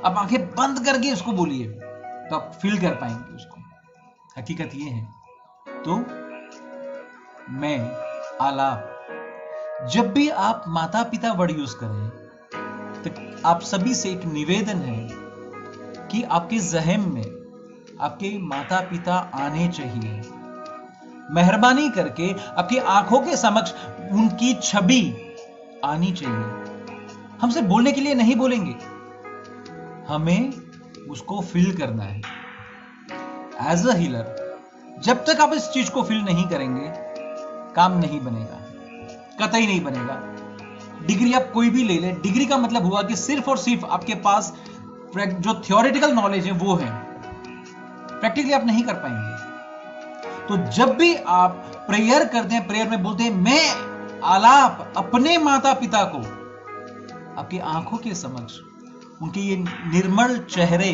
आप आंखें बंद करके उसको बोलिए तो आप फील कर पाएंगे उसको। हकीकत ये है। तो मैं, आलाप, जब भी आप माता पिता वर्ड यूज करें तो आप सभी से एक निवेदन है कि आपके जहन में आपके माता पिता आने चाहिए। मेहरबानी करके आपकी आंखों के समक्ष उनकी छवि आनी चाहिए। हमसे बोलने के लिए नहीं बोलेंगे, हमें उसको फील करना है। एज अ हीलर, जब तक आप इस चीज को फील नहीं करेंगे, काम नहीं बनेगा, कतई नहीं बनेगा। डिग्री आप कोई भी ले लें, डिग्री का मतलब हुआ कि सिर्फ और सिर्फ आपके पास जो थियोरेटिकल नॉलेज है वो है, प्रैक्टिकली आप नहीं कर पाएंगे। तो जब भी आप प्रेयर करते हैं, प्रेयर में बोलते हैं मैं आलाप अपने माता पिता को, आपकी आंखों के समक्ष उनके ये निर्मल चेहरे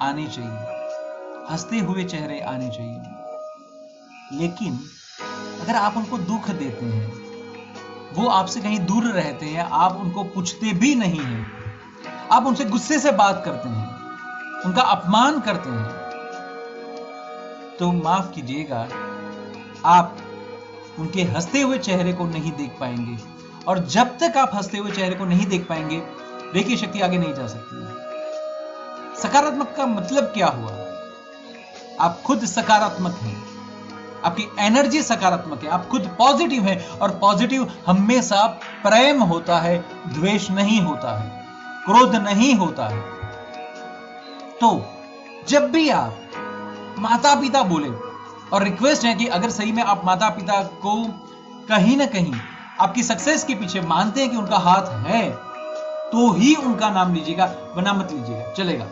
आने चाहिए, हंसते हुए चेहरे आने चाहिए। लेकिन अगर आप उनको दुख देते हैं, वो आपसे कहीं दूर रहते हैं, आप उनको पूछते भी नहीं हैं, आप उनसे गुस्से से बात करते हैं, उनका अपमान करते हैं, तो माफ कीजिएगा, आप उनके हंसते हुए चेहरे को नहीं देख पाएंगे। और जब तक आप हंसते हुए चेहरे को नहीं देख पाएंगे, रेकी शक्ति आगे नहीं जा सकती। सकारात्मक का मतलब क्या हुआ? आप खुद सकारात्मक हैं, आपकी एनर्जी सकारात्मक है, आप खुद पॉजिटिव हैं, और पॉजिटिव हमेशा प्रेम होता है, द्वेष नहीं होता है, क्रोध नहीं होता है। तो जब भी आप माता पिता बोले, और रिक्वेस्ट है कि अगर सही में आप माता पिता को कहीं ना कहीं आपकी सक्सेस के पीछे मानते हैं कि उनका हाथ है, तो ही उनका नाम लीजिएगा, वरना मत लीजिएगा, चलेगा।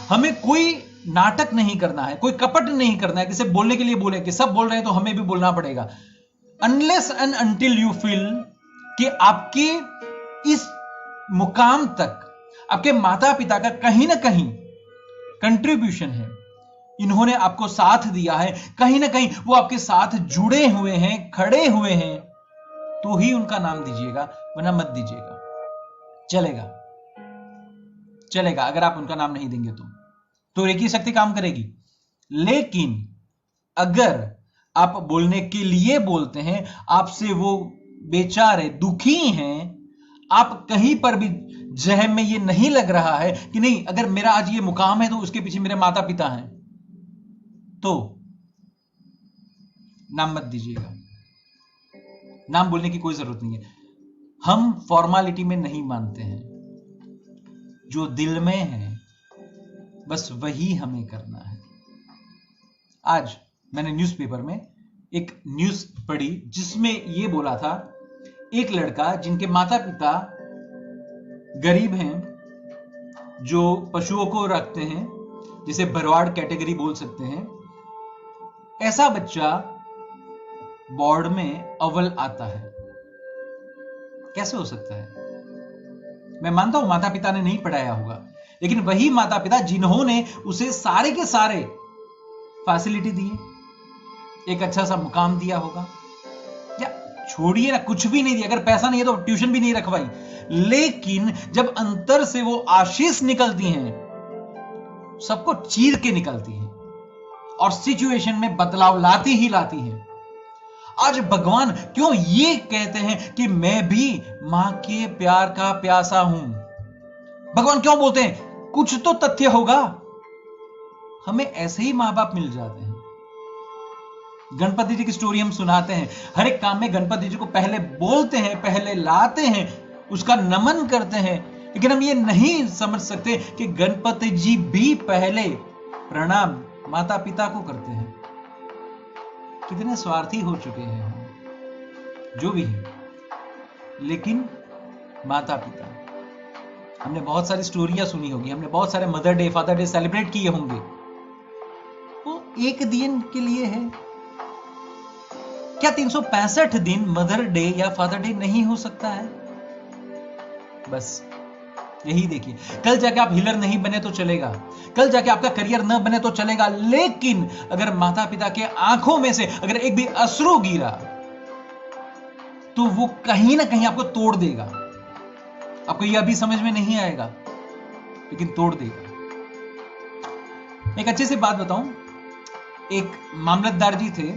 हमें कोई नाटक नहीं करना है, कोई कपट नहीं करना है, किसे बोलने के लिए बोले कि सब बोल रहे हैं तो हमें भी बोलना पड़ेगा। Unless and until you feel कि आपके इस मुकाम तक आपके माता पिता का कहीं ना कहीं कंट्रीब्यूशन है, इन्होंने आपको साथ दिया है, कहीं ना कहीं वो आपके साथ जुड़े हुए हैं, खड़े हुए हैं, तो ही उनका नाम दीजिएगा, वरना मत दीजिएगा। चलेगा, चलेगा। अगर आप उनका नाम नहीं देंगे तो रेकी शक्ति काम करेगी। लेकिन अगर आप बोलने के लिए बोलते हैं, आपसे वो बेचारे दुखी हैं, आप कहीं पर भी जहन में ये नहीं लग रहा है कि नहीं, अगर मेरा आज ये मुकाम है तो उसके पीछे मेरे माता पिता हैं, तो नाम मत दीजिएगा। नाम बोलने की कोई जरूरत नहीं है। हम फॉर्मेलिटी में नहीं मानते हैं, जो दिल में है बस वही हमें करना है। आज मैंने न्यूज़पेपर में एक न्यूज़ पढ़ी जिसमें यह बोला था, एक लड़का जिनके माता पिता गरीब हैं, जो पशुओं को रखते हैं, जिसे भरवाड़ कैटेगरी बोल सकते हैं, ऐसा बच्चा बोर्ड में अव्वल आता है। कैसे हो सकता है? मैं मानता हूं माता पिता ने नहीं पढ़ाया होगा, लेकिन वही माता पिता जिन्होंने उसे सारे के सारे फैसिलिटी दिए, एक अच्छा सा मुकाम दिया होगा, या छोड़िए ना, कुछ भी नहीं दिया, अगर पैसा नहीं है तो ट्यूशन भी नहीं रखवाई, लेकिन जब अंतर से वो आशीष निकलती हैं, सबको चीर के निकलती हैं और सिचुएशन में बदलाव लाती ही लाती हैं। आज भगवान क्यों ये कहते हैं कि मैं भी मां के प्यार का प्यासा हूं? भगवान क्यों बोलते हैं? कुछ तो तथ्य होगा। हमें ऐसे ही मां बाप मिल जाते हैं। गणपति जी की स्टोरी हम सुनाते हैं, हर एक काम में गणपति जी को पहले बोलते हैं, पहले लाते हैं, उसका नमन करते हैं, लेकिन हम ये नहीं समझ सकते कि गणपति जी भी पहले प्रणाम माता पिता को करते हैं। कितने स्वार्थी हो चुके हैं हम, जो भी है। लेकिन माता पिता, हमने बहुत सारी स्टोरियां सुनी होगी, हमने बहुत सारे mother day father day celebrate किए होंगे। वो एक दिन के लिए है क्या? 365 दिन मदर डे या फादर डे नहीं हो सकता है? बस यही देखिए, कल जाके आप हीलर नहीं बने तो चलेगा, कल जाके आपका करियर न बने तो चलेगा, लेकिन अगर माता पिता के आंखों में से अगर एक भी अश्रु गिरा तो वो कहीं ना कहीं आपको तोड़ देगा। आपको यह अभी समझ में नहीं आएगा, लेकिन तोड़ देगा। एक अच्छी सी बात बताऊं, एक मामलतदार जी थे,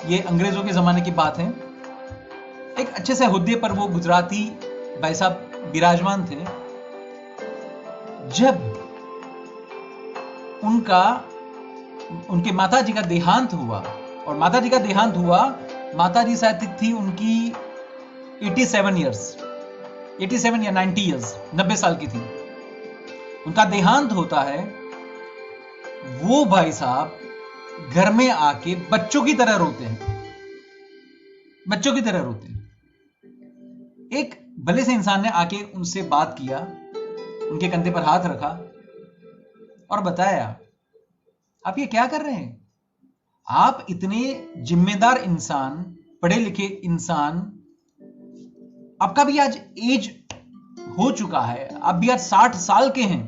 ये अंग्रेजों के जमाने की बात है। एक अच्छे से हुद्दे पर वो गुजराती भाई साहब विराजमान थे। जब उनके माताजी का देहांत हुआ, और माताजी का देहांत हुआ, माताजी शायद थी उनकी 87 या 90 इयर्स, 90 साल की थी। उनका देहांत होता है। वो भाई साहब घर में आके बच्चों की तरह रोते हैं, बच्चों की तरह रोते हैं। एक भले से इंसान ने आके उनसे बात किया, उनके कंधे पर हाथ रखा और बताया, आप ये क्या कर रहे हैं? आप इतने जिम्मेदार इंसान, पढ़े लिखे इंसान, आपका भी आज एज हो चुका है, आप भी आज 60 साल के हैं,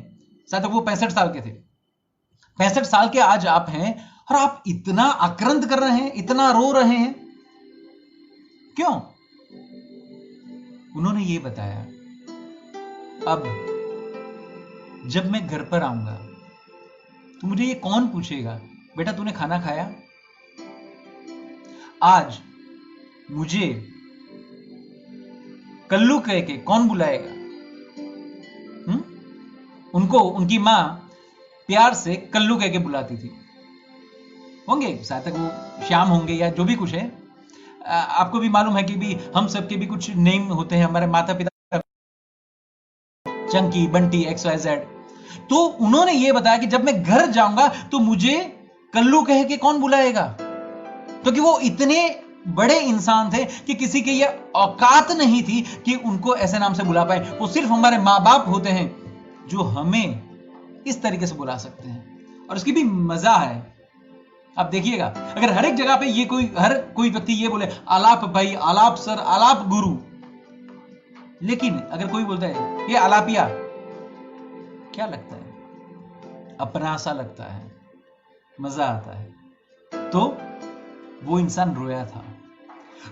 शायद वो 65 साल के थे, 65 साल के आज आप हैं, और आप इतना आक्रांत कर रहे हैं, इतना रो रहे हैं, क्यों? उन्होंने ये बताया, अब जब मैं घर पर आऊंगा तो मुझे ये कौन पूछेगा, बेटा तूने खाना खाया? आज मुझे कल्लू कह के कौन बुलाएगा? उनको उनकी मां प्यार से कल्लू कह के बुलाती थी। होंगे शायद तक वो श्याम होंगे या जो भी कुछ है। आपको भी मालूम है कि भी हम सबके भी कुछ नेम होते हैं, हमारे माता पिता, चंकी, बंटी, XYZ। तो उन्होंने ये बताया कि जब मैं घर जाऊंगा तो मुझे कल्लू कह के कौन बुलाएगा? क्योंकि वो इतने बड़े इंसान थे कि किसी के ये औकात नहीं थी कि उनको ऐसे नाम से बुला पाए। वो सिर्फ हमारे माँ बाप होते हैं जो हमें इस तरीके से बुला सकते हैं, और इसकी भी मजा है। आप देखिएगा, अगर हर एक जगह पे ये हर कोई व्यक्ति ये बोले आलाप भाई, आलाप सर, आलाप गुरु, लेकिन अगर कोई बोलता है ये आलापिया, क्या लगता है? अपना सा लगता है, मजा आता है। तो वो इंसान रोया था।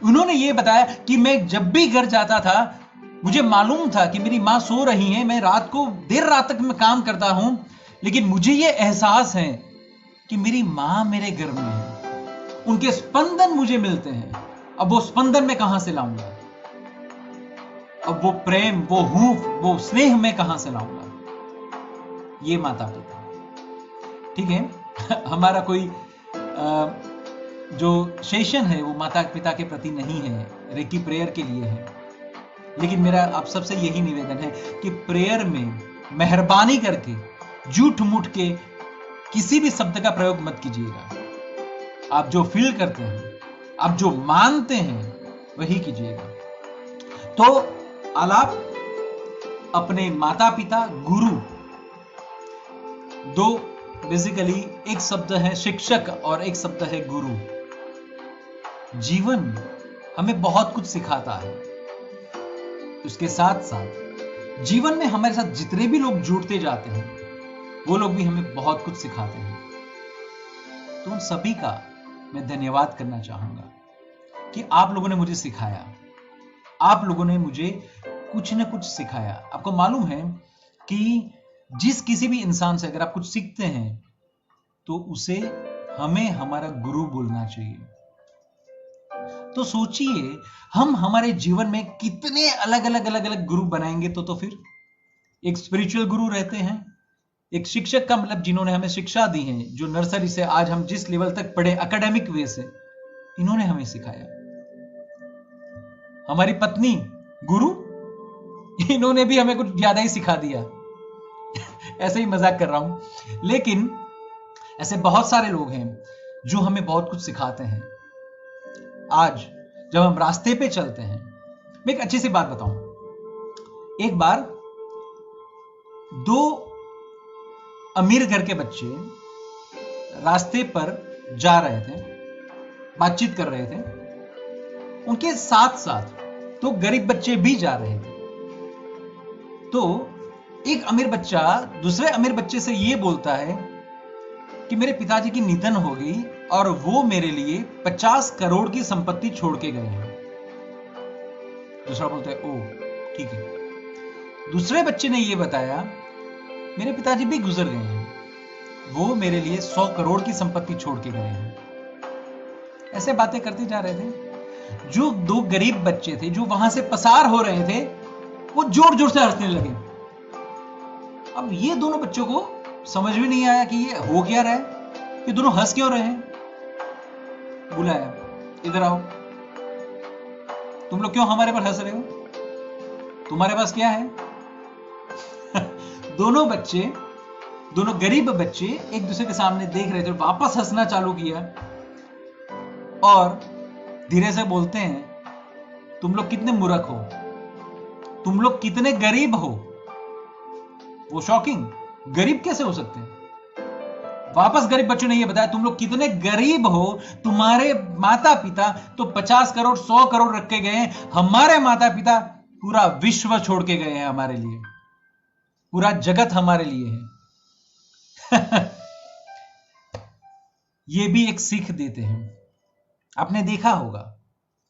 उन्होंने ये बताया कि मैं जब भी घर जाता था, मुझे मालूम था कि मेरी मां सो रही है, मैं रात को देर रात तक मैं काम करता हूं, लेकिन मुझे ये एहसास है कि मेरी मां मेरे घर में है, उनके स्पंदन मुझे मिलते हैं। अब वो स्पंदन मैं कहां से लाऊंगा? अब वो प्रेम, वो हूफ, वो स्नेह मैं कहां से लाऊंगा? ये माता पिता, ठीक है। हमारा कोई जो सेशन है वो माता पिता के प्रति नहीं है, रेकी प्रेयर के लिए है। लेकिन मेरा आप सबसे यही निवेदन है कि प्रेयर में मेहरबानी करके झूठ मूठ के किसी भी शब्द का प्रयोग मत कीजिएगा। आप जो फील करते हैं, आप जो मानते हैं, वही कीजिएगा। तो आलाप, अपने माता पिता, गुरु, दो बेसिकली, एक शब्द है शिक्षक और एक शब्द है गुरु। जीवन हमें बहुत कुछ सिखाता है, उसके साथ साथ जीवन में हमारे साथ जितने भी लोग जुड़ते जाते हैं, वो लोग भी हमें बहुत कुछ सिखाते हैं। तो उन सभी का मैं धन्यवाद करना चाहूंगा कि आप लोगों ने मुझे सिखाया। आप लोगों ने मुझे कुछ ना कुछ सिखाया। आपको मालूम है कि जिस किसी भी इंसान से अगर आप कुछ सीखते हैं तो उसे हमें हमारा गुरु बोलना चाहिए। तो सोचिए हम हमारे जीवन में कितने अलग अलग गुरु बनाएंगे। तो फिर एक स्पिरिचुअल गुरु रहते हैं, एक शिक्षक का मतलब जिन्होंने हमें शिक्षा दी है, जो नर्सरी से आज हम जिस लेवल तक पढ़े एकेडमिक वे से, इन्होंने हमें सिखाया। हमारी पत्नी गुरु, इन्होंने भी हमें कुछ ज्यादा ही सिखा दिया। ऐसे ही मजाक कर रहा हूं, लेकिन ऐसे बहुत सारे लोग हैं जो हमें बहुत कुछ सिखाते हैं। आज जब हम रास्ते पे चलते हैं, मैं एक अच्छी सी बात बताऊं। एक बार दो अमीर घर के बच्चे रास्ते पर जा रहे थे, बातचीत कर रहे थे। उनके साथ साथ दो गरीब बच्चे भी जा रहे थे। तो एक अमीर बच्चा दूसरे अमीर बच्चे से यह बोलता है कि मेरे पिताजी की निधन हो गई और वो मेरे लिए 50 करोड़ की संपत्ति छोड़ के गए हैं। दूसरा बोलता है ओ ठीक है। दूसरे बच्चे ने यह बताया मेरे पिताजी भी गुजर गए हैं, वो मेरे लिए 100 करोड़ की संपत्ति छोड़ के गए हैं। ऐसे बातें करते जा रहे थे। जो दो गरीब बच्चे थे जो वहां से पसार हो रहे थे, वो जोर जोर से हंसने लगे। अब ये दोनों बच्चों को समझ में नहीं आया कि ये हो क्या रहा है, ये दोनों हंस क्यों रहे हैं। बुलाया, इधर आओ, तुम लोग क्यों हमारे पर हंस रहे हो, तुम्हारे पास क्या है। दोनों बच्चे, दोनों गरीब बच्चे एक दूसरे के सामने देख रहे थे, वापस हंसना चालू किया और धीरे से बोलते हैं तुम लोग कितने मूर्ख हो, तुम लोग कितने गरीब हो। वो शॉकिंग, गरीब कैसे हो सकते हैं। वापस गरीब बच्चों ने यह बताया तुम लोग कितने गरीब हो, तुम्हारे माता पिता तो 50 करोड़ 100 करोड़ रख के गए हैं, हमारे माता पिता पूरा विश्व छोड़ के गए हैं हमारे लिए, पूरा जगत हमारे लिए है। ये भी एक सीख देते हैं। आपने देखा होगा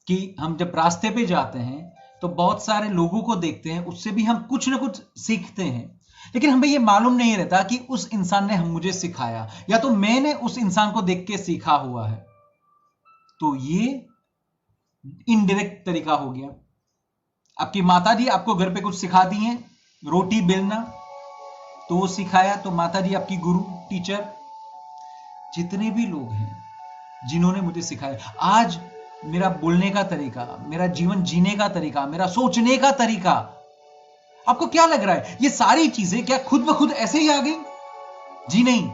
कि हम जब रास्ते पे जाते हैं तो बहुत सारे लोगों को देखते हैं, उससे भी हम कुछ ना कुछ सीखते हैं, लेकिन हमें यह मालूम नहीं रहता कि उस इंसान ने मुझे सिखाया या तो मैंने उस इंसान को देख के सीखा हुआ है। तो ये इनडायरेक्ट तरीका हो गया। आपकी माताजी आपको घर पे कुछ सिखाती हैं, रोटी बेलना, तो वो सिखाया, तो माताजी आपकी गुरु टीचर। जितने भी लोग हैं जिन्होंने मुझे सिखाया, आज मेरा बोलने का तरीका, मेरा जीवन जीने का तरीका, मेरा सोचने का तरीका, आपको क्या लग रहा है ये सारी चीजें क्या खुद ब खुद ऐसे ही आ गई? जी नहीं,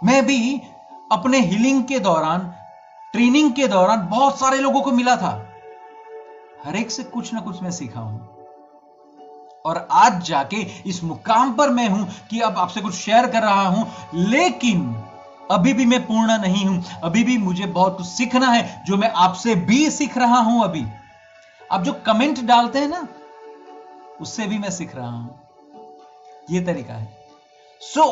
मैं भी अपने हीलिंग के दौरान, ट्रेनिंग के दौरान बहुत सारे लोगों को मिला था, हर एक से कुछ ना कुछ मैं सीखा हूं और आज जाके इस मुकाम पर मैं हूं कि अब आपसे कुछ शेयर कर रहा हूं। लेकिन अभी भी मैं पूर्ण नहीं हूं, अभी भी मुझे बहुत कुछ सीखना है, जो मैं आपसे भी सीख रहा हूं। अभी आप जो कमेंट डालते हैं ना, उससे भी मैं सीख रहा हूं। ये तरीका है। So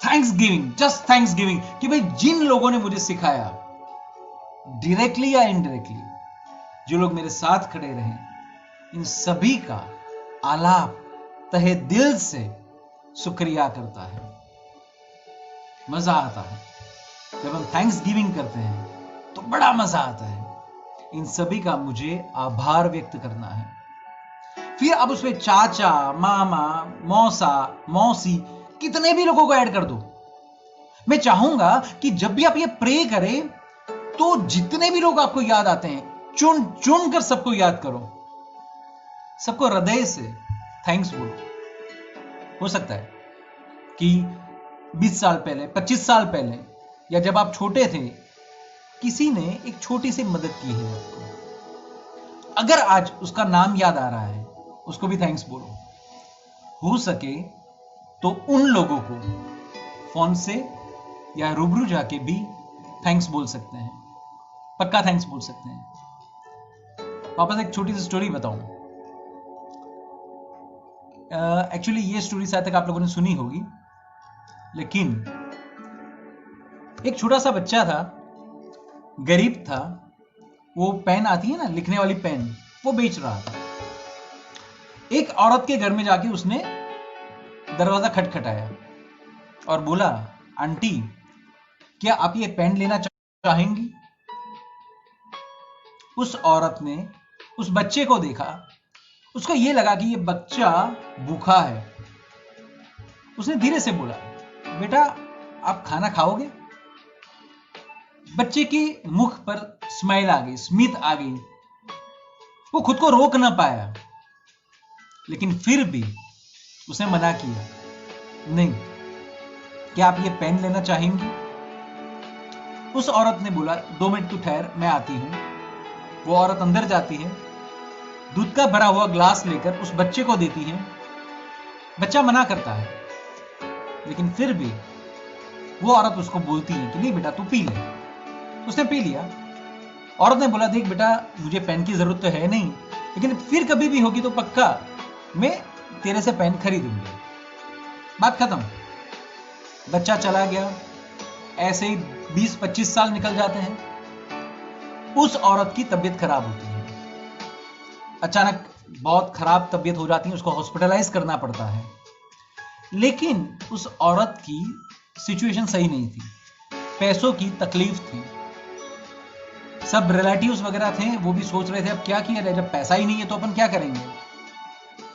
thanks giving, just thanks giving, कि भाई जिन लोगों ने मुझे सिखाया, डायरेक्टली या इनडायरेक्टली, जो लोग मेरे साथ खड़े रहे, इन सभी का आलाप तहे दिल से शुक्रिया करता है। मजा आता है जब हम थैंक्स गिविंग करते हैं, तो बड़ा मजा आता है। इन सभी का मुझे आभार व्यक्त करना है। फिर अब उसमें चाचा, मामा, मौसा, मौसी, कितने भी लोगों को ऐड कर दो। मैं चाहूंगा कि जब भी आप ये प्रे करें तो जितने भी लोग आपको याद आते हैं, चुन चुन कर सबको याद करो, सबको हृदय से थैंक्स बोलो। हो सकता है कि 20 साल पहले, 25 साल पहले, या जब आप छोटे थे, किसी ने एक छोटी सी मदद की है आपको। अगर आज उसका नाम याद आ रहा है, उसको भी थैंक्स बोलो। हो सके तो उन लोगों को फोन से या रूबरू जाके भी थैंक्स बोल सकते हैं, पक्का थैंक्स बोल सकते हैं। वापस एक छोटी सी स्टोरी बताऊं। एक्चुअली ये स्टोरी शायद तक आप लोगों ने सुनी होगी, लेकिन एक छोटा सा बच्चा था, गरीब था। वो पेन आती है ना, लिखने वाली पेन, वो बेच रहा था। एक औरत के घर में जाके उसने दरवाजा खटखटाया और बोला, आंटी क्या आप ये पेन लेना चाहेंगी? उस औरत ने उस बच्चे को देखा, उसको ये लगा कि ये बच्चा भूखा है। उसने धीरे से बोला, बेटा आप खाना खाओगे? बच्चे के मुख पर स्माइल आ गई, स्मित आ गई। वो खुद को रोक ना पाया, लेकिन फिर भी उसने मना किया, नहीं, क्या आप ये पेन लेना चाहेंगी? उस औरत ने बोला, 2 मिनट तू ठहर, मैं आती हूं। वो औरत अंदर जाती है, दूध का भरा हुआ ग्लास लेकर उस बच्चे को देती है। बच्चा मना करता है, लेकिन फिर भी वो औरत उसको बोलती है कि नहीं बेटा तू पी ले। उसने पी लिया। औरत ने बोला, देख बेटा मुझे पेन की जरूरत तो है नहीं, लेकिन फिर कभी भी होगी तो पक्का मैं तेरे से पेन खरीदूंगी। बात खत्म। बच्चा चला गया। ऐसे ही 20-25 साल निकल जाते हैं। उस औरत की तबीयत खराब होती है, अचानक बहुत खराब तबीयत हो जाती है, उसको हॉस्पिटलाइज करना पड़ता है। लेकिन उस औरत की सिचुएशन सही नहीं थी, पैसों की तकलीफ थी। सब रिलेटिव्स वगैरह थे, वो भी सोच रहे थे अब क्या किया जाए, जब पैसा ही नहीं है तो अपन क्या करेंगे।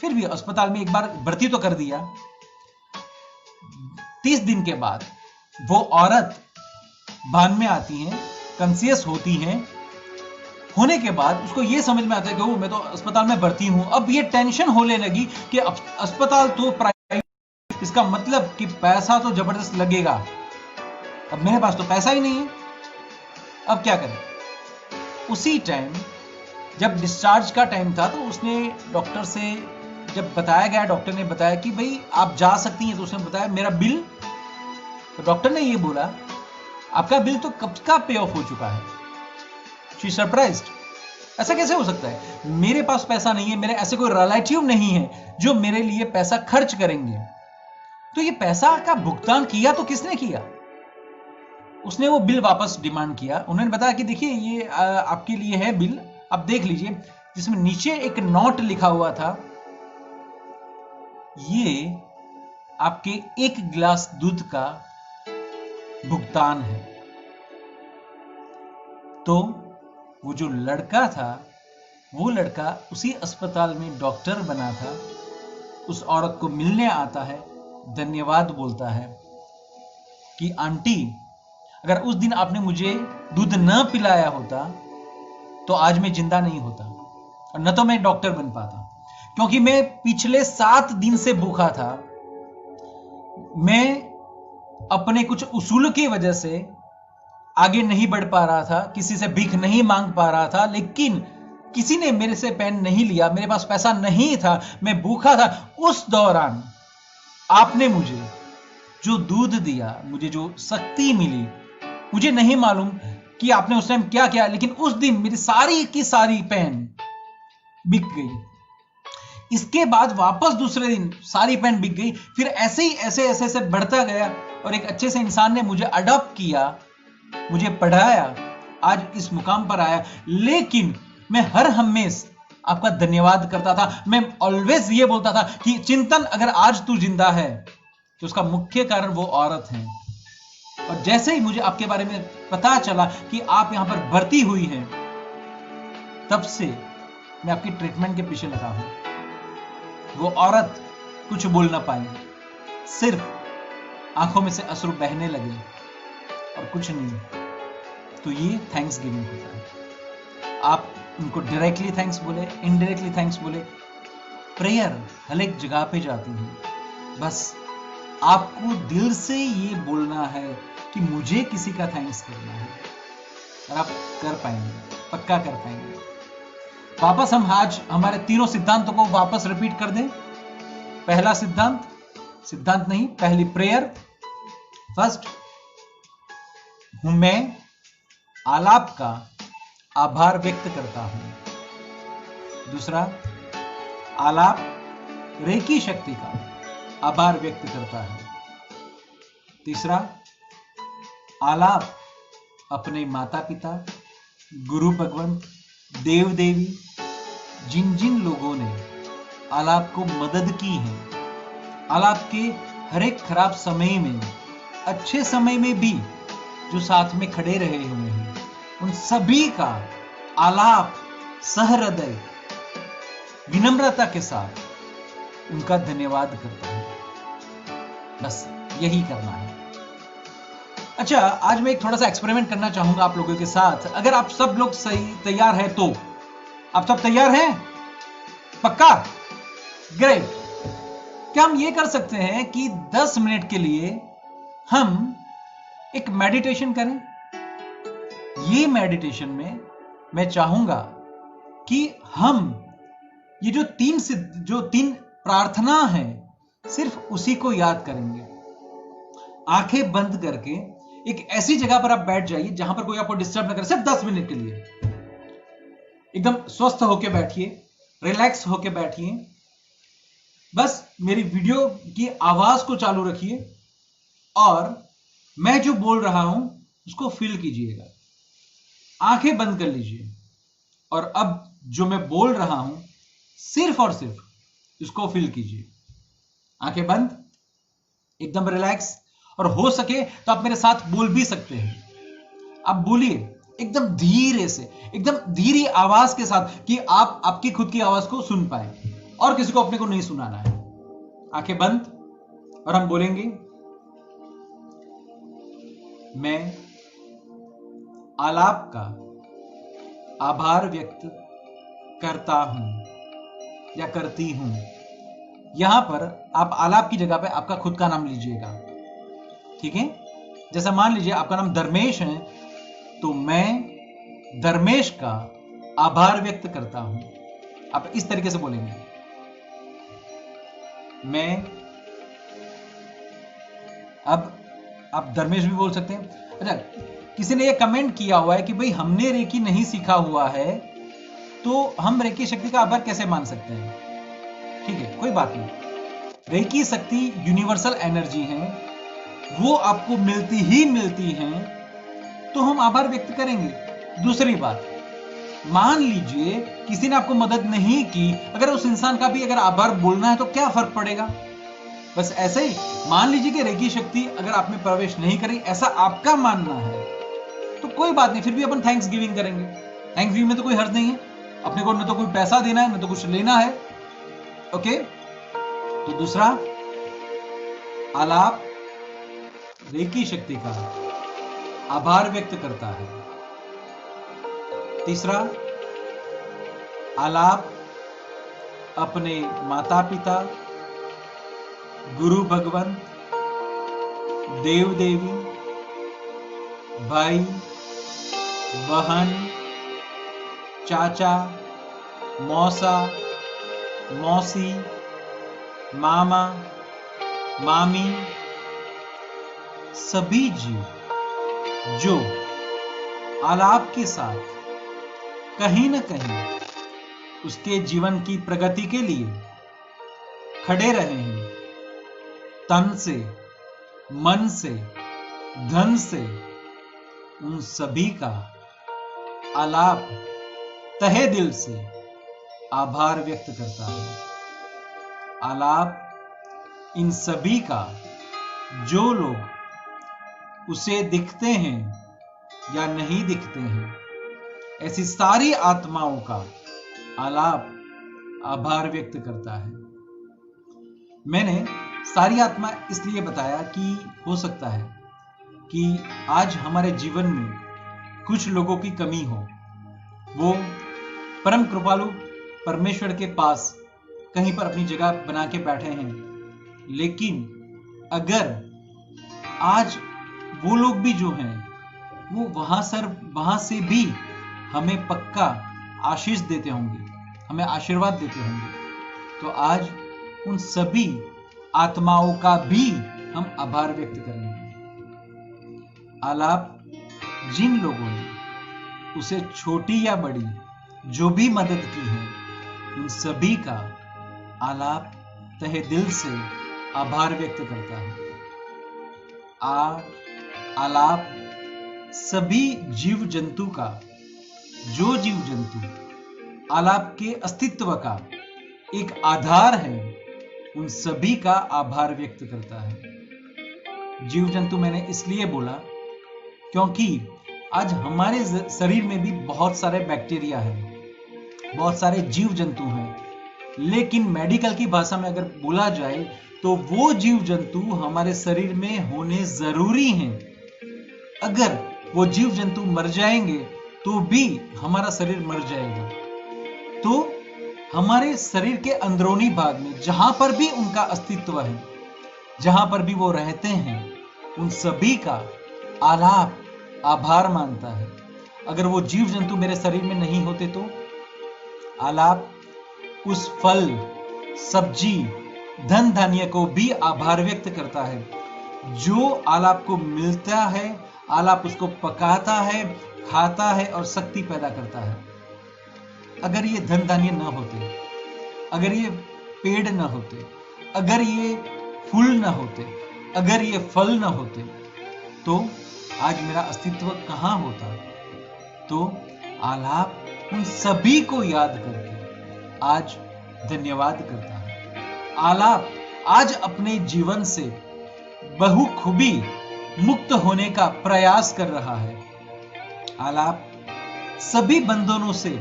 फिर भी अस्पताल में एक बार भर्ती तो कर दिया। 30 दिन के बाद वो औरत भान में आती है, कॉन्शियस होती है। होने के बाद उसको ये समझ में आता है कि वो मैं तो अस्पताल में भर्ती हूं। अब ये टेंशन होने लगी कि अस्पताल तो प्राइवेट, इसका मतलब कि पैसा तो जबरदस्त लगेगा। अब मेरे पास तो पैसा ही नहीं है, अब क्या करें। उसी टाइम जब डिस्चार्ज का टाइम था तो उसने डॉक्टर से जब बताया गया, डॉक्टर ने बताया कि भाई आप जा सकती हैं, तो उसने बताया मेरा बिल। तो डॉक्टर ने ये बोला, आपका बिल तो कब का पे ऑफ हो चुका है। शी सरप्राइज्ड, ऐसा कैसे हो सकता है, मेरे पास पैसा नहीं है, मेरे ऐसे कोई रिलेटिव नहीं है जो मेरे लिए पैसा खर्च करेंगे। तो ये पैसा का भुगतान किया तो किसने किया। उसने वो बिल वापस डिमांड किया। उन्होंने बताया कि देखिए ये आपके लिए है बिल, आप देख लीजिए, जिसमें नीचे एक नोट लिखा हुआ था, ये आपके 1 गिलास दूध का भुगतान है। तो वो जो लड़का था, वो लड़का उसी अस्पताल में डॉक्टर बना था। उस औरत को मिलने आता है, धन्यवाद बोलता है कि आंटी अगर उस दिन आपने मुझे दूध न पिलाया होता तो आज मैं जिंदा नहीं होता, और न तो मैं डॉक्टर बन पाता, क्योंकि मैं पिछले 7 दिन से भूखा था। मैं अपने कुछ उसूल की वजह से आगे नहीं बढ़ पा रहा था, किसी से भीख नहीं मांग पा रहा था, लेकिन किसी ने मेरे से पेन नहीं लिया, मेरे पास पैसा नहीं था, मैं भूखा था। उस दौरान आपने मुझे जो दूध दिया, मुझे जो शक्ति मिली, मुझे नहीं मालूम कि आपने उस टाइम क्या किया, लेकिन उस दिन मेरी सारी की सारी पेन बिक गई। इसके बाद वापस दूसरे दिन सारी पेन बिक गई। फिर ऐसे ही ऐसे बढ़ता गया, और एक अच्छे से इंसान ने मुझे अडॉप्ट किया, मुझे पढ़ाया, आज इस मुकाम पर आया। लेकिन मैं हर हमेशा आपका धन्यवाद करता था। मैं ऑलवेज ये बोलता था कि चिंतन अगर आज तू जिंदा है तो उसका मुख्य कारण वो औरत है। और जैसे ही मुझे आपके बारे में पता चला कि आप यहां पर भर्ती हुई हैं, तब से मैं आपकी ट्रीटमेंट के पीछे लगा हूं। वो औरत कुछ बोल ना पाई, सिर्फ आंखों में से अश्रु बहने लगे और कुछ नहीं। तो ये थैंक्स गिविंग होता है। आप उनको डायरेक्टली थैंक्स बोले, इनडायरेक्टली थैंक्स बोले, प्रेयर हर एक जगह पे जाती है। बस आपको दिल से ये बोलना है कि मुझे किसी का थैंक्स करना है, और आप कर पाएंगे, पक्का कर पाएंगे। वापस हम आज हमारे तीनों सिद्धांतों को वापस रिपीट कर दें। पहला सिद्धांत नहीं, पहली प्रेयर। फर्स्ट, हूं मैं आलाप का आभार व्यक्त करता हूं। दूसरा, आलाप रेकी शक्ति का आभार व्यक्त करता है। तीसरा, आलाप अपने माता पिता, गुरु भगवंत, देव देवी, जिन जिन लोगों ने आलाप को मदद की है, आलाप के हर एक खराब समय में, अच्छे समय में भी जो साथ में खड़े रहे हुए हैं, उन सभी का आलाप सहृदय विनम्रता के साथ उनका धन्यवाद करता है। बस यही करना है। अच्छा, आज मैं एक थोड़ा सा एक्सपेरिमेंट करना चाहूंगा आप लोगों के साथ। अगर आप सब लोग सही तैयार हैं तो आप सब तैयार हैं? पक्का? ग्रेट। क्या हम ये कर सकते हैं कि 10 मिनट के लिए हम एक मेडिटेशन करें? ये मेडिटेशन में मैं चाहूंगा कि हम ये जो तीन प्रार्थना है, सिर्फ उसी को याद करेंगे। आंखें बंद करके एक ऐसी जगह पर आप बैठ जाइए जहां पर कोई आपको डिस्टर्ब ना करे, सिर्फ 10 मिनट के लिए। एकदम स्वस्थ होके बैठिए, रिलैक्स होके बैठिए। बस मेरी वीडियो की आवाज को चालू रखिए और मैं जो बोल रहा हूं उसको फील कीजिएगा। आंखें बंद कर लीजिए और अब जो मैं बोल रहा हूं सिर्फ और सिर्फ इसको फील कीजिए। आंखें बंद, एकदम रिलैक्स, और हो सके तो आप मेरे साथ बोल भी सकते हैं। आप बोलिए एकदम धीरे से, एकदम धीरी आवाज के साथ कि आप आपकी खुद की आवाज को सुन पाए और किसी को अपने को नहीं सुनाना है। आंखें बंद और हम बोलेंगे, मैं आलाप का आभार व्यक्त करता हूं या करती हूं। यहां पर आप आलाप की जगह पे आपका खुद का नाम लीजिएगा, ठीक है? जैसा मान लीजिए आपका नाम धर्मेश है, तो मैं धर्मेश का आभार व्यक्त करता हूं। आप इस तरीके से बोलेंगे। मैं, अब आप धर्मेश भी बोल सकते हैं। अच्छा, किसी ने ये कमेंट किया हुआ है कि भाई हमने रेकी नहीं सीखा हुआ है तो हम रेकी शक्ति का आभार कैसे मान सकते हैं? ठीक है, कोई बात नहीं। रेकी शक्ति यूनिवर्सल एनर्जी है, वो आपको मिलती ही मिलती है, तो हम आभार व्यक्त करेंगे। दूसरी बात, मान लीजिए किसी ने आपको मदद नहीं की, अगर उस इंसान का भी अगर आभार बोलना है तो क्या फर्क पड़ेगा? बस ऐसे ही मान लीजिए कि रेकी शक्ति अगर आप में प्रवेश नहीं करी, ऐसा आपका मानना है, तो कोई बात नहीं, फिर भी अपन थैंक्स गिविंग करेंगे। थैंक्स गिविंग में तो कोई हर्ज नहीं है। अपने को न तो कोई पैसा देना है, न तो कुछ लेना है। ओके? तो दूसरा, आलाप रेकी शक्ति का आभार व्यक्त करता है। तीसरा, आलाप अपने माता पिता, गुरु भगवंत, देव देवी, भाई बहन, चाचा, मौसा, मौसी, मामा, मामी, सभी जीव जो आलाप के साथ कहीं न कहीं उसके जीवन की प्रगति के लिए खड़े रहे हैं, तन से, मन से, धन से, उन सभी का आलाप तहे दिल से आभार व्यक्त करता है। आलाप इन सभी का, जो लोग उसे दिखते हैं या नहीं दिखते हैं, ऐसी सारी आत्माओं का आलाप आभार व्यक्त करता है। मैंने सारी आत्मा इसलिए बताया कि हो सकता है कि आज हमारे जीवन में कुछ लोगों की कमी हो, वो परम कृपालु परमेश्वर के पास कहीं पर अपनी जगह बना के बैठे हैं, लेकिन अगर आज वो लोग भी जो हैं वो वहां से भी हमें पक्का आशीष देते होंगे, हमें आशीर्वाद देते होंगे, तो आज उन सभी आत्माओं का भी हम आभार व्यक्त करेंगे। आलाप जिन लोगों ने उसे छोटी या बड़ी जो भी मदद की है, उन सभी का आलाप तहे दिल से आभार व्यक्त करता है। आलाप सभी जीव जंतु का, जो जीव जंतु आलाप के अस्तित्व का एक आधार है, उन सभी का आभार व्यक्त करता है। जीव जंतु मैंने इसलिए बोला क्योंकि आज हमारे शरीर में भी बहुत सारे बैक्टीरिया हैं, बहुत सारे जीव जंतु हैं, लेकिन मेडिकल की भाषा में अगर बोला जाए तो वो जीव जंतु हमारे शरीर में होने जरूरी हैं। अगर वो जीव जंतु मर जाएंगे तो भी हमारा शरीर मर जाएगा। तो हमारे शरीर के अंदरूनी भाग में जहां पर भी उनका अस्तित्व है, जहां पर भी वो रहते हैं, उन सभी का आलाप आभार मानता है। अगर वो जीव जंतु मेरे शरीर में नहीं होते तो आलाप उस फल, सब्जी, धन धान्य को भी आभार व्यक्त करता है जो आलाप को मिलता है। आलाप उसको पकाता है, खाता है और शक्ति पैदा करता है। अगर ये धन धान्य न होते, अगर ये पेड़ न होते, अगर ये फूल न होते, अगर ये फल न होते तो आज मेरा अस्तित्व कहां होता। तो आलाप उन सभी को याद करके आज धन्यवाद करता है। आलाप आज अपने जीवन से बहुखूबी मुक्त होने का प्रयास कर रहा है। आलाप सभी बंधनों से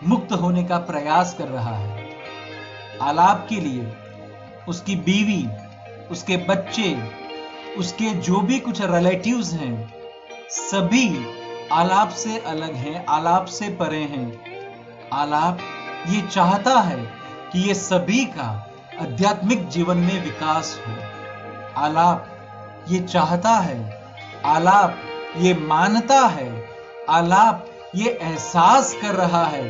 मुक्त होने का प्रयास कर रहा है। आलाप के लिए उसकी बीवी, उसके बच्चे, उसके जो भी कुछ रिलेटिव्स हैं, सभी आलाप से अलग हैं, आलाप से परे हैं। आलाप ये चाहता है कि ये सभी का आध्यात्मिक जीवन में विकास हो। आलाप ये चाहता है, आलाप ये मानता है, आलाप ये एहसास कर रहा है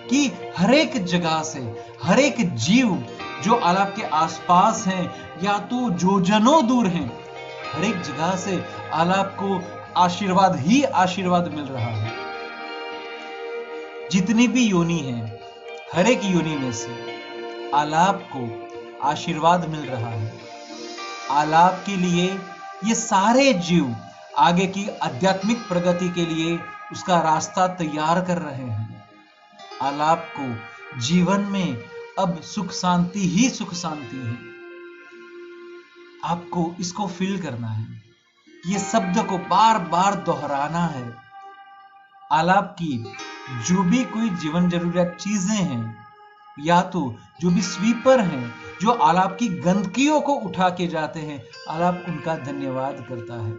कि हर एक जगह से, हर एक जीव जो आलाप के आसपास हैं या तो जोजनों दूर हैं, हर एक जगह से आलाप को आशीर्वाद ही आशीर्वाद मिल रहा है। जितनी भी योनि हैं, हर एक योनि में से आलाप को आशीर्वाद मिल रहा है। आलाप के लिए ये सारे जीव आगे की आध्यात्मिक प्रगति के लिए उसका रास्ता तैयार कर रहे हैं। आलाप को जीवन में अब सुख शांति ही सुख शांति है। आपको इसको फील करना है, ये शब्द को बार बार दोहराना है। आलाप की जो भी कोई जीवन जरूरियात चीजें हैं, या तो जो भी स्वीपर हैं जो आलाप की गंदगियों को उठा के जाते हैं, आलाप उनका धन्यवाद करता है।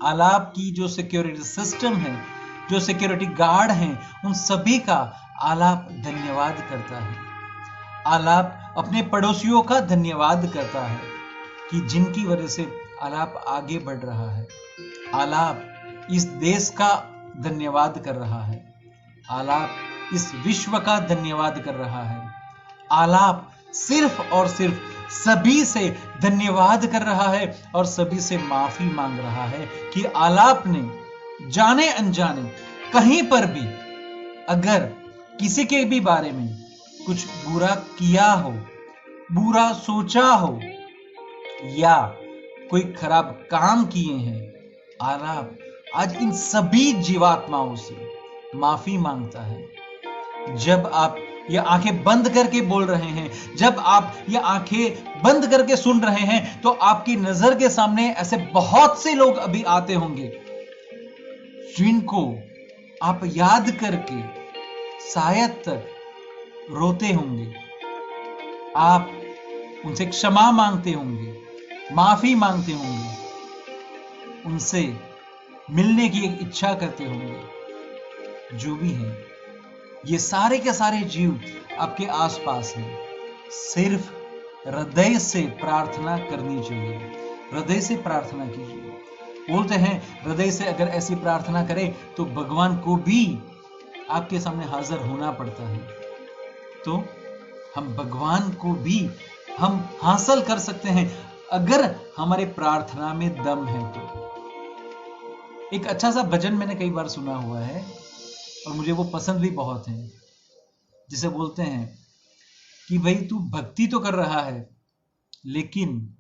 आलाप की जो सिक्योरिटी सिस्टम है, जो सिक्योरिटी गार्ड हैं, उन सभी का आलाप धन्यवाद करता है। आलाप अपने पड़ोसियों का धन्यवाद करता है कि जिनकी वजह से आलाप आगे बढ़ रहा है। आलाप इस देश का धन्यवाद कर रहा है। आलाप इस विश्व का धन्यवाद कर रहा है। आलाप सिर्फ और सिर्फ सभी से धन्यवाद कर रहा है और सभी से माफी मांग रहा है कि आलाप ने जाने अनजाने कहीं पर भी अगर किसी के भी बारे में कुछ बुरा किया हो, बुरा सोचा हो या कोई खराब काम किए हैं, आलाप आज इन सभी जीवात्माओं से माफी मांगता है। जब आप ये आंखें बंद करके बोल रहे हैं, जब आप ये आंखें बंद करके सुन रहे हैं, तो आपकी नजर के सामने ऐसे बहुत से लोग अभी आते होंगे जिनको आप याद करके शायद तक रोते होंगे। आप उनसे क्षमा मांगते होंगे, माफी मांगते होंगे, उनसे मिलने की एक इच्छा करते होंगे। जो भी है, ये सारे के सारे जीव आपके आसपास हैं। सिर्फ हृदय से प्रार्थना करनी चाहिए, हृदय से प्रार्थना कीजिए। बोलते हैं हृदय से अगर ऐसी प्रार्थना करें तो भगवान को भी आपके सामने हाजिर होना पड़ता है। तो हम भगवान को भी हम हासिल कर सकते हैं अगर हमारे प्रार्थना में दम है। तो एक अच्छा सा भजन मैंने कई बार सुना हुआ है और मुझे वो पसंद भी बहुत है, जिसे बोलते हैं कि भाई तू भक्ति तो कर रहा है, लेकिन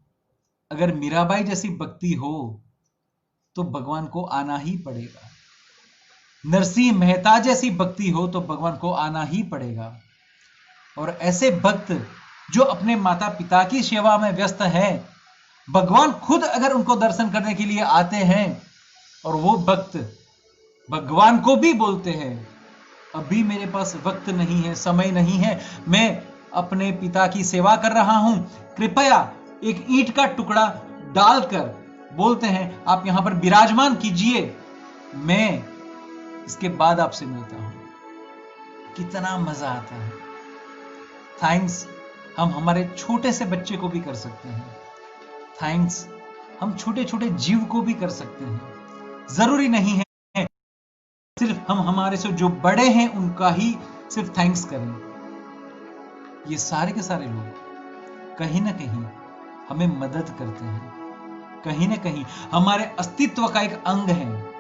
अगर मीराबाई जैसी भक्ति हो तो भगवान को आना ही पड़ेगा। नरसिंह मेहता जैसी भक्ति हो तो भगवान को आना ही पड़ेगा। और ऐसे भक्त जो अपने माता पिता की सेवा में व्यस्त है, भगवान खुद अगर उनको दर्शन करने के लिए आते हैं और वो भक्त भगवान को भी बोलते हैं, अभी मेरे पास वक्त नहीं है, समय नहीं है, मैं अपने पिता की सेवा कर रहा हूं, कृपया एक ईंट का टुकड़ा डालकर बोलते हैं आप यहां पर विराजमान कीजिए, मैं इसके बाद आपसे मिलता हूं। कितना मजा आता है। थैंक्स हम हमारे छोटे से बच्चे को भी कर सकते हैं। थैंक्स हम छोटे छोटे जीव को भी कर सकते हैं। जरूरी नहीं है सिर्फ हम हमारे से जो बड़े हैं उनका ही सिर्फ थैंक्स करें। ये सारे के सारे लोग कहीं ना कहीं हमें मदद करते हैं, कहीं ना कहीं हमारे अस्तित्व का एक अंग है,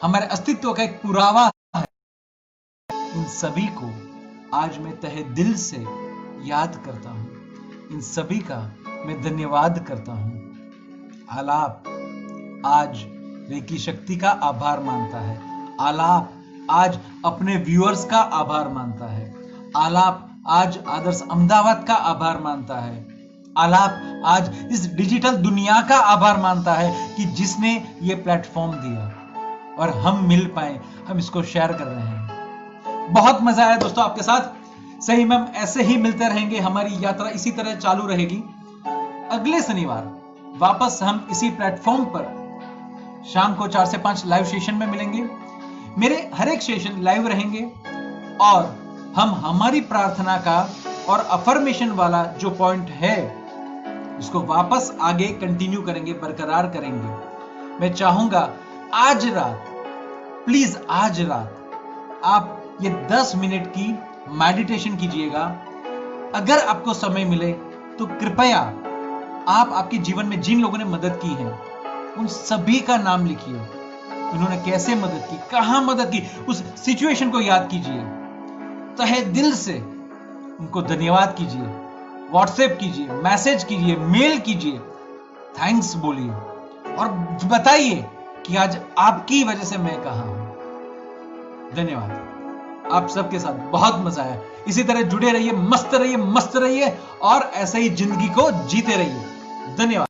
हमारे अस्तित्व का एक पुरावा है। इन सभी को आज मैं तहे दिल से याद करता हूं, इन सभी का मैं धन्यवाद करता हूं। आलाप आज रेकी शक्ति का आभार मानता है, आलाप आज अपने व्यूअर्स का आभार मानता है, आलाप आज आदर्श अहमदाबाद का आभार मानता है, आलाप आज इस डिजिटल दुनिया का आभार मानता है कि जिसने ये प्लेटफॉर्म दिया और हम मिल पाए, हम इसको शेयर कर रहे हैं। बहुत मजा आया दोस्तों आपके साथ। सही में हम ऐसे ही मिलते रहेंगे, हमारी यात्रा इसी तरह चालू रहेगी। अगले शनिवार वापस हम इसी प्लेटफॉर्म पर शाम को 4 से 5 लाइव सेशन में मिलेंगे। मेरे हर एक सेशन लाइव रहेंगे और हम हमारी प्रार्थना का और अफर्मेशन वाला जो पॉइंट है उसको वापस आगे कंटिन्यू करेंगे, बरकरार करेंगे। मैं चाहूंगा आज रात, प्लीज आज रात आप ये 10 मिनट की मेडिटेशन कीजिएगा। अगर आपको समय मिले तो कृपया आप आपके जीवन में जिन लोगों ने मदद की है उन सभी का नाम लिखिए, उन्होंने कैसे मदद की, कहां मदद की, उस सिचुएशन को याद कीजिए, तहे दिल से उनको धन्यवाद कीजिए, व्हाट्सएप कीजिए, मैसेज कीजिए, मेल कीजिए, थैंक्स बोलिए और बताइए कि आज आपकी वजह से मैं कहां हूं। धन्यवाद। आप सबके साथ बहुत मजा आया। इसी तरह जुड़े रहिए, मस्त रहिए और ऐसे ही जिंदगी को जीते रहिए। धन्यवाद।